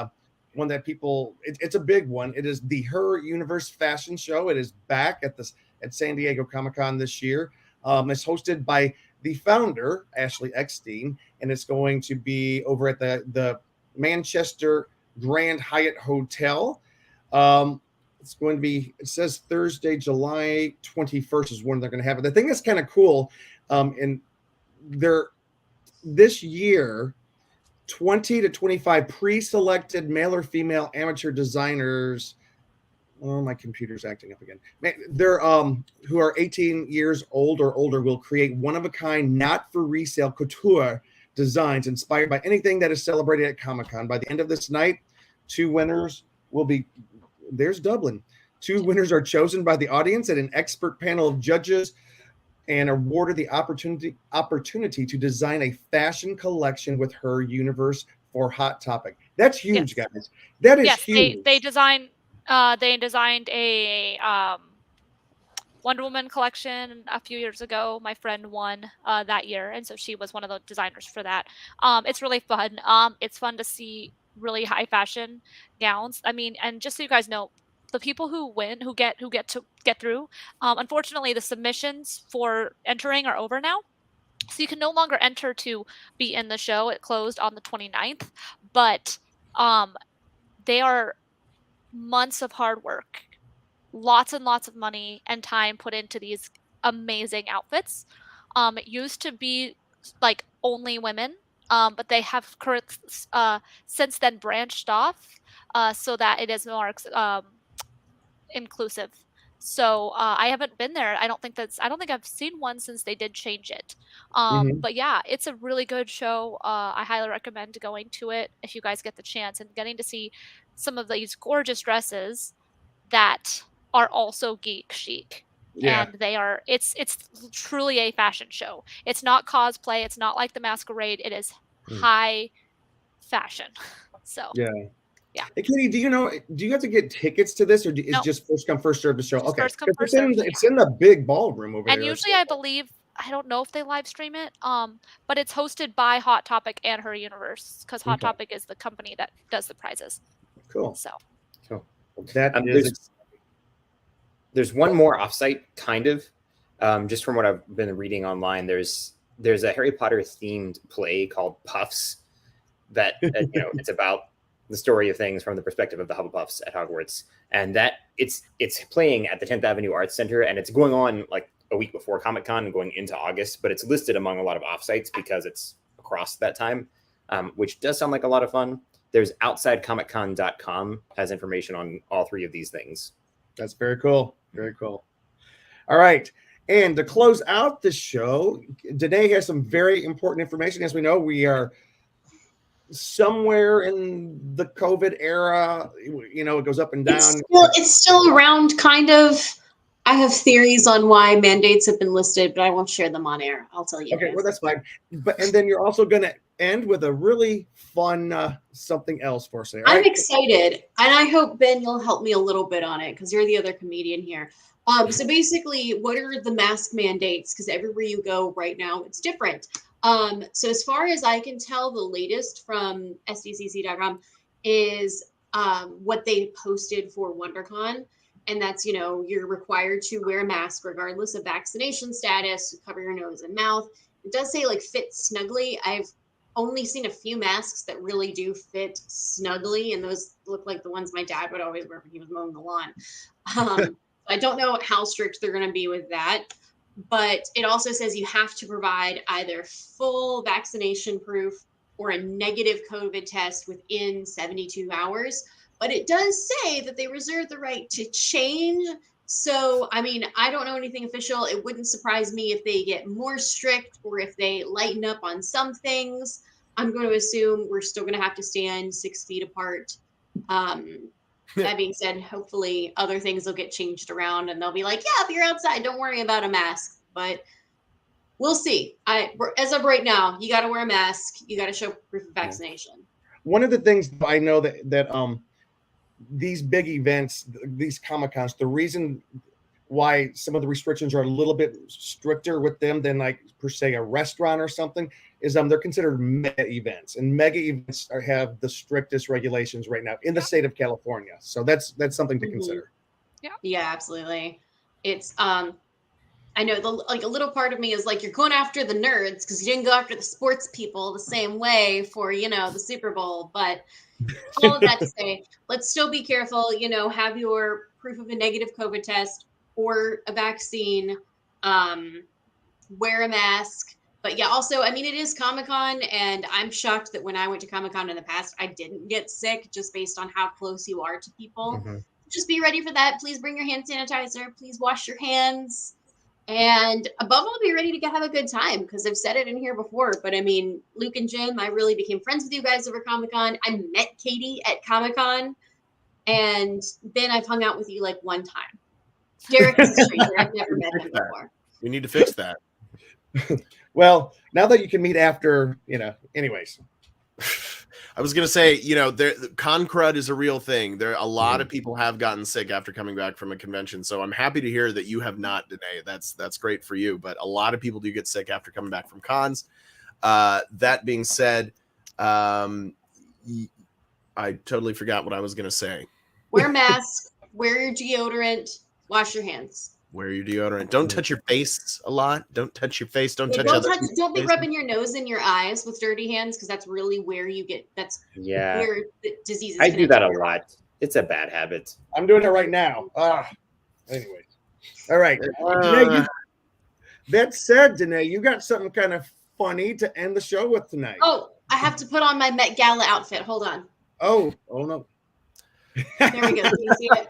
one that people, it's a big one. It is the Her Universe Fashion Show. It is back at San Diego Comic-Con this year. It's hosted by the founder, Ashley Eckstein, and it's going to be over at the Manchester Grand Hyatt Hotel. It's going to be, it says Thursday, July 21st is when they're going to have it. The thing that's kind of cool, and this year, 20 to 25 pre-selected male or female amateur designers. Oh, my computer's acting up again. They're who are 18 years old or older will create one-of-a-kind, not for resale couture designs inspired by anything that is celebrated at Comic-Con. By the end of this night, two winners will be. There's Dublin. Two winners are chosen by the audience and an expert panel of judges and awarded the opportunity to design a fashion collection with Her Universe for Hot Topic. That's huge, guys. That is huge. They designed a Wonder Woman collection a few years ago. My friend won that year, and so she was one of the designers for that. It's really fun. It's fun to see really high fashion gowns. I mean, and just so you guys know, the people who win, who get through, unfortunately, the submissions for entering are over now. So you can no longer enter to be in the show. It closed on the 29th, but they are months of hard work, lots and lots of money and time put into these amazing outfits. It used to be like only women, but they have since then branched off so that it is more inclusive. So I haven't been there. I don't think I've seen one since they did change it. But yeah, it's a really good show. I highly recommend going to it if you guys get the chance and getting to see some of these gorgeous dresses that are also geek chic. Yeah. And they are, it's truly a fashion show. It's not cosplay. It's not like the masquerade. It is high fashion. So yeah. Hey, Katie, do you have to get tickets to this, or is it just first come, first serve the show? Okay. First come, first serve. It's in the big ballroom over there. And usually I believe, I don't know if they live stream it, but it's hosted by Hot Topic and Her Universe, because Hot Topic is the company that does the prizes. Cool. So cool. There's one more offsite, kind of, just from what I've been reading online. There's a Harry Potter themed play called Puffs that it's about the story of things from the perspective of the Hufflepuffs at Hogwarts, and that it's playing at the 10th Avenue Arts Center, and it's going on like a week before Comic-Con and going into August, but it's listed among a lot of offsites because it's across that time, which does sound like a lot of fun. There's OutsideComicCon.com has information on all three of these things. That's very cool. Very cool. All right. And to close out the show, Danae has some very important information. As we know, we are somewhere in the COVID era. You know, it goes up and down. It's still around, kind of. I have theories on why mandates have been listed, but I won't share them on air. I'll tell you. Okay, guys. well, that's fine. And then you're also going to end with a really fun something else for us. I'm excited, and I hope, Ben, you'll help me a little bit on it because you're the other comedian here. So basically, what are the mask mandates? Because everywhere you go right now, it's different. So as far as I can tell, the latest from SDCC.com is what they posted for WonderCon. And that's, you know, you're required to wear a mask regardless of vaccination status, cover your nose and mouth. It does say like fit snugly. I've only seen a few masks that really do fit snugly, and those look like the ones my dad would always wear when he was mowing the lawn. I don't know how strict they're going to be with that, but it also says you have to provide either full vaccination proof or a negative COVID test within 72 hours. But it does say that they reserve the right to change. So, I mean, I don't know anything official. It wouldn't surprise me if they get more strict or if they lighten up on some things. I'm going to assume we're still going to have to stand 6 feet apart. That being said, hopefully other things will get changed around and they'll be like, yeah, if you're outside, don't worry about a mask. But we'll see. As of right now, you got to wear a mask. You got to show proof of vaccination. One of the things I know that these big events, these Comic-Cons, the reason why some of the restrictions are a little bit stricter with them than like per se a restaurant or something is they're considered mega events, and mega events have the strictest regulations right now in the state of California. So that's something to consider. Yeah, absolutely. It's I know a little part of me is like, you're going after the nerds because you didn't go after the sports people the same way for, you know, the Super Bowl. But all of that to say, let's still be careful, you know, have your proof of a negative COVID test or a vaccine, wear a mask. But yeah, also, I mean, it is Comic-Con, and I'm shocked that when I went to Comic-Con in the past, I didn't get sick just based on how close you are to people. Just be ready for that. Please bring your hand sanitizer. Please wash your hands. And above all, be ready to have a good time, because I've said it in here before, but I mean, Luke and Jim, I really became friends with you guys over Comic-Con. I met Katie at Comic-Con, and then I've hung out with you like one time. Derek is a stranger. I've never met him before. We need to fix that. Well, now that you can meet after, you know, anyways. I was gonna say, you know, con crud is a real thing. A lot of people have gotten sick after coming back from a convention, so I'm happy to hear that you have not, Danae. That's great for you. But a lot of people do get sick after coming back from cons. That being said, I totally forgot what I was gonna say. Wear a mask. Wear your deodorant. Wash your hands. Wear your deodorant. Don't touch your face a lot. Don't touch your face. Don't touch other people's Don't be face. rubbing your nose and your eyes with dirty hands, because that's really where you get. That's where the disease is. I do that a lot. It's a bad habit. I'm doing it right now. Anyway. All right. Danae, that said, Danae, you got something kind of funny to end the show with tonight. Oh, I have to put on my Met Gala outfit. Hold on. Oh no. There we go. Can you see it?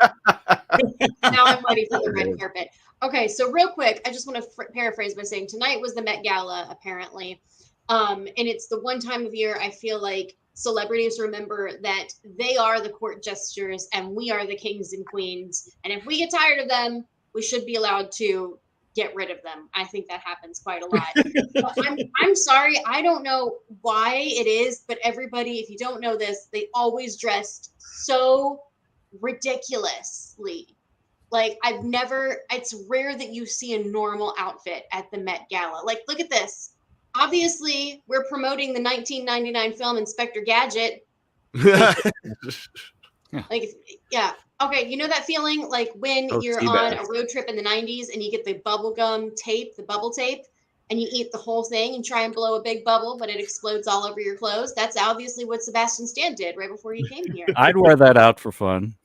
Now I'm ready for the red carpet. Okay, so real quick, I just want to paraphrase by saying tonight was the Met Gala, apparently. And it's the one time of year I feel like celebrities remember that they are the court jesters and we are the kings and queens. And if we get tired of them, we should be allowed to get rid of them. I think that happens quite a lot. I'm sorry. I don't know why it is, but everybody, if you don't know this, they always dressed so ridiculously. Like, it's rare that you see a normal outfit at the Met Gala. Like, look at this. Obviously, we're promoting the 1999 film Inspector Gadget. Yeah. Okay, you know that feeling like when you're on a road trip in the 90s and you get the bubble tape, and you eat the whole thing and try and blow a big bubble, but it explodes all over your clothes? That's obviously what Sebastian Stan did right before he came here. I'd wear that out for fun.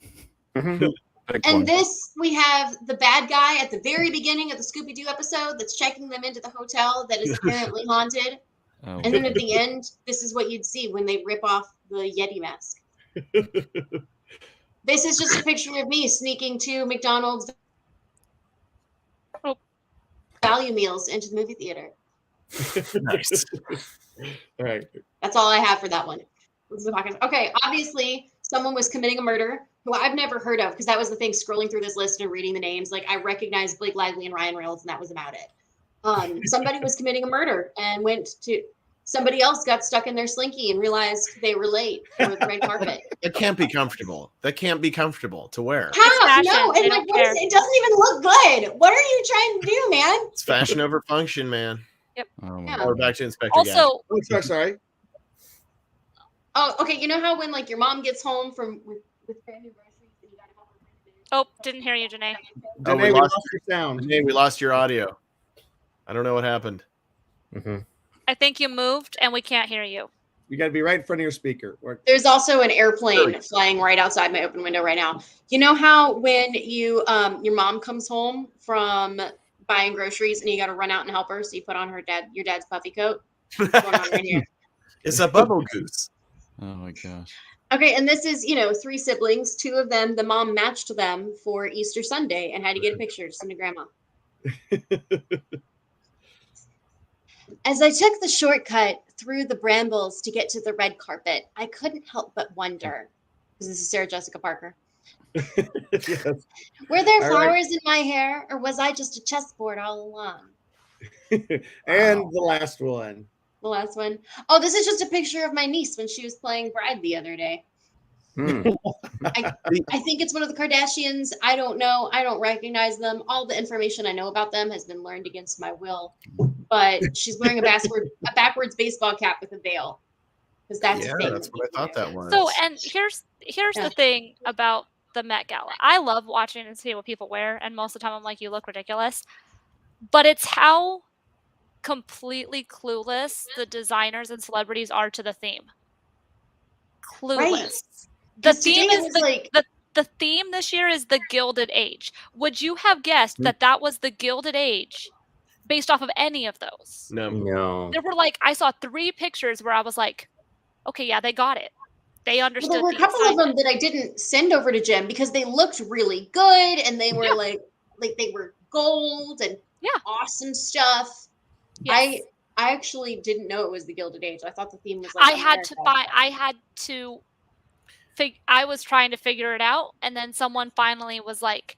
And this, we have the bad guy at the very beginning of the Scooby-Doo episode that's checking them into the hotel that is apparently haunted. Oh. And then at the end, this is what you'd see when they rip off the Yeti mask. This is just a picture of me sneaking to McDonald's. value meals into the movie theater. Nice. All right. That's all I have for that one. This is the podcast. Okay, obviously, someone was committing a murder who I've never heard of, because that was the thing, scrolling through this list and reading the names. Like, I recognized Blake Lively and Ryan Reynolds, and that was about it. Somebody was committing a murder and somebody else got stuck in their slinky and realized they were late for the red carpet. That can't be comfortable. That can't be comfortable to wear. How? fashion. No, They and don't like, care. it doesn't even look good. What are you trying to do, man? It's fashion over function, man. Oh, my Yeah. We're back to Inspector Gadget. Also, Oh, sorry. Oh, okay. You know how when like your mom gets home with brand new groceries and you gotta help her bring them in? oh, didn't hear you, Janae. Oh, Janae, we lost your sound. Janae, we lost your audio. I don't know what happened. I think you moved and we can't hear you. You got to be right in front of your speaker. There's also an airplane flying right outside my open window right now. You know how when you your mom comes home from buying groceries and you got to run out and help her, so you put on your dad's puffy coat? What's going on right here? It's a bubble goose. Oh my gosh. Okay, and this is 3 siblings. 2 of them, the mom matched them for Easter Sunday and had to get a picture to send to grandma. As I took the shortcut through the brambles to get to the red carpet, I couldn't help but wonder, because this is Sarah Jessica Parker, Yes. were there All flowers in my hair, or was I just a chessboard all along? And the last one. The last one. Oh, this is just a picture of my niece when she was playing bride the other day. I think it's one of the Kardashians. I don't know. I don't recognize them. All the information I know about them has been learned against my will. But she's wearing a backwards baseball cap with a veil. Because that's a thing. That's what I thought that was. So, and here's the thing about the Met Gala. I love watching and seeing what people wear, and most of the time I'm like, you look ridiculous. But it's how completely clueless the designers and celebrities are to the theme. Clueless. Right. The theme is like the theme this year is the Gilded Age. Would you have guessed that was the Gilded Age based off of any of those? No. There were I saw 3 pictures where I was like, okay, yeah, they got it. They understood. Well, there were a couple of them that I didn't send over to Jim because they looked really good and they were like they were gold and awesome stuff. Yes. I actually didn't know it was the Gilded Age. I thought the theme was I was trying to figure it out, and then someone finally was like,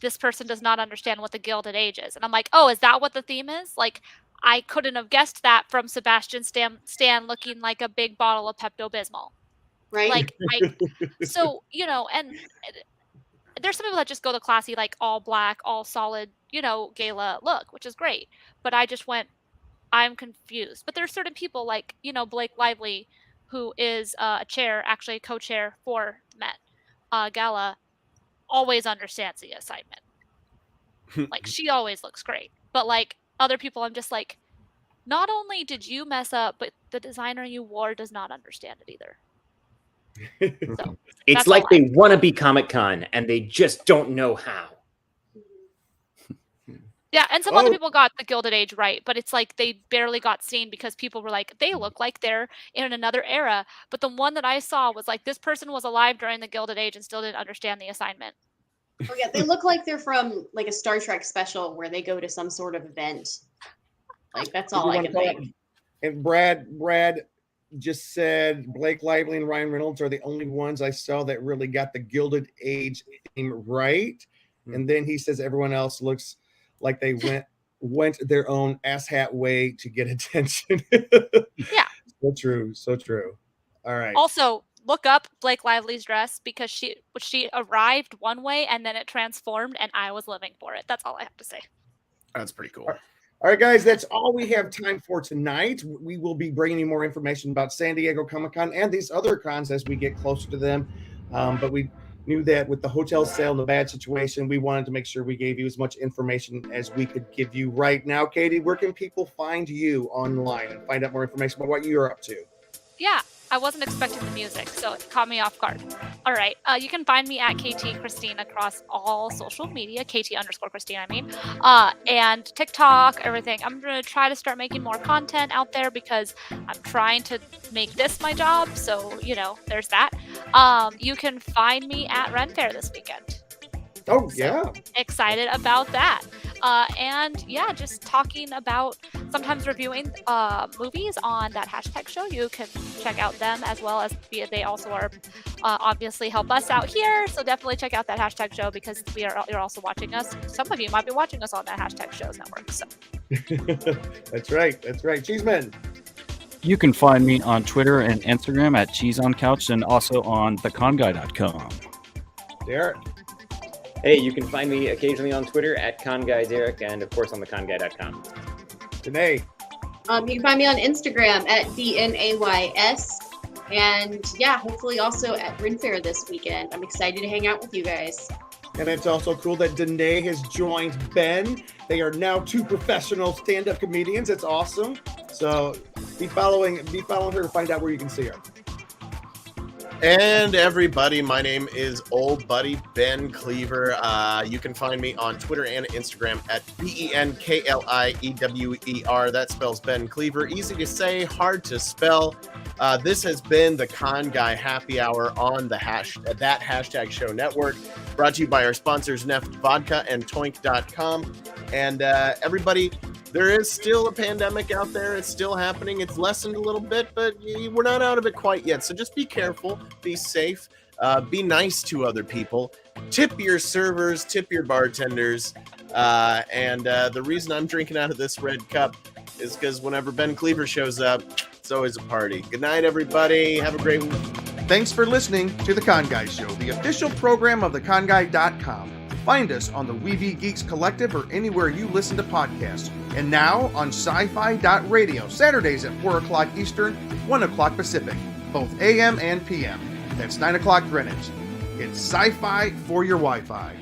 this person does not understand what the Gilded Age is. And I'm like, oh, is that what the theme is? Like, I couldn't have guessed that from Sebastian Stan looking like a big bottle of Pepto-Bismol. Right. So, and there's some people that just go the classy, all black, all solid, gala look, which is great. But I just went, I'm confused. But there's certain people Blake Lively, who is a co-chair for Met Gala, always understands the assignment. She always looks great. But other people, I'm just like, not only did you mess up, but the designer you wore does not understand it either. So, it's like they want to be Comic-Con and they just don't know how. Yeah, and some other people got the Gilded Age right, but it's they barely got seen because people were like, they look like they're in another era. But the one that I saw was this person was alive during the Gilded Age and still didn't understand the assignment. Oh yeah, they look like they're from a Star Trek special where they go to some sort of event. That's all I can think. And Brad just said Blake Lively and Ryan Reynolds are the only ones I saw that really got the Gilded Age theme right. And then he says everyone else looks like they went their own asshat way to get attention. Yeah. So true. All right. Also, look up Blake Lively's dress because she arrived one way and then it transformed and I was living for it. That's all I have to say. That's pretty cool. All right, guys, that's all we have time for tonight. We will be bringing you more information about San Diego Comic-Con and these other cons as we get closer to them. But we knew that with the hotel sale and the bad situation, we wanted to make sure we gave you as much information as we could give you right now. Katie, where can people find you online and find out more information about what you're up to? Yeah, I wasn't expecting the music, so it caught me off guard. All right, you can find me at KT Christine across all social media, KT_Christine, and TikTok, everything. I'm going to try to start making more content out there because I'm trying to make this my job, so, there's that. You can find me at Ren Fair this weekend. Oh, yeah. Excited about that. And yeah, just talking about sometimes reviewing movies on that hashtag show. You can check out them as well as they also are obviously help us out here. So definitely check out that hashtag show because you're also watching us. Some of you might be watching us on that hashtag shows network. So That's right. That's right. Cheeseman. You can find me on Twitter and Instagram at CheeseOnCouch and also on theconguy.com. Derek. Hey, you can find me occasionally on Twitter at ConGuyDerek and of course on theconguy.com. Danae. You can find me on Instagram at DNAYS. And yeah, hopefully also at Ren Fair this weekend. I'm excited to hang out with you guys. And it's also cool that Danae has joined Ben. They are now 2 professional stand-up comedians. It's awesome. So be following her to find out where you can see her. And everybody, my name is Old Buddy Ben Cleaver. You can find me on Twitter and Instagram at BENKLIEWER. That spells Ben Cleaver. Easy to say, hard to spell. This has been the Con Guy Happy Hour on the That Hashtag Show Network, brought to you by our sponsors Neft Vodka and Toink.com. And everybody, there is still a pandemic out there. It's still happening. It's lessened a little bit, but we're not out of it quite yet. So just be careful, be safe, be nice to other people, tip your servers, tip your bartenders. And the reason I'm drinking out of this red cup is because whenever Ben Cleaver shows up, it's always a party. Good night, everybody. Have a great week. Thanks for listening to The Con Guy Show, the official program of theconguy.com. Find us on the Weevy Geeks Collective or anywhere you listen to podcasts. And now on sci-fi.radio, Saturdays at 4 o'clock Eastern, 1 o'clock Pacific, both AM and PM. That's 9 o'clock Greenwich. It's sci-fi for your Wi-Fi.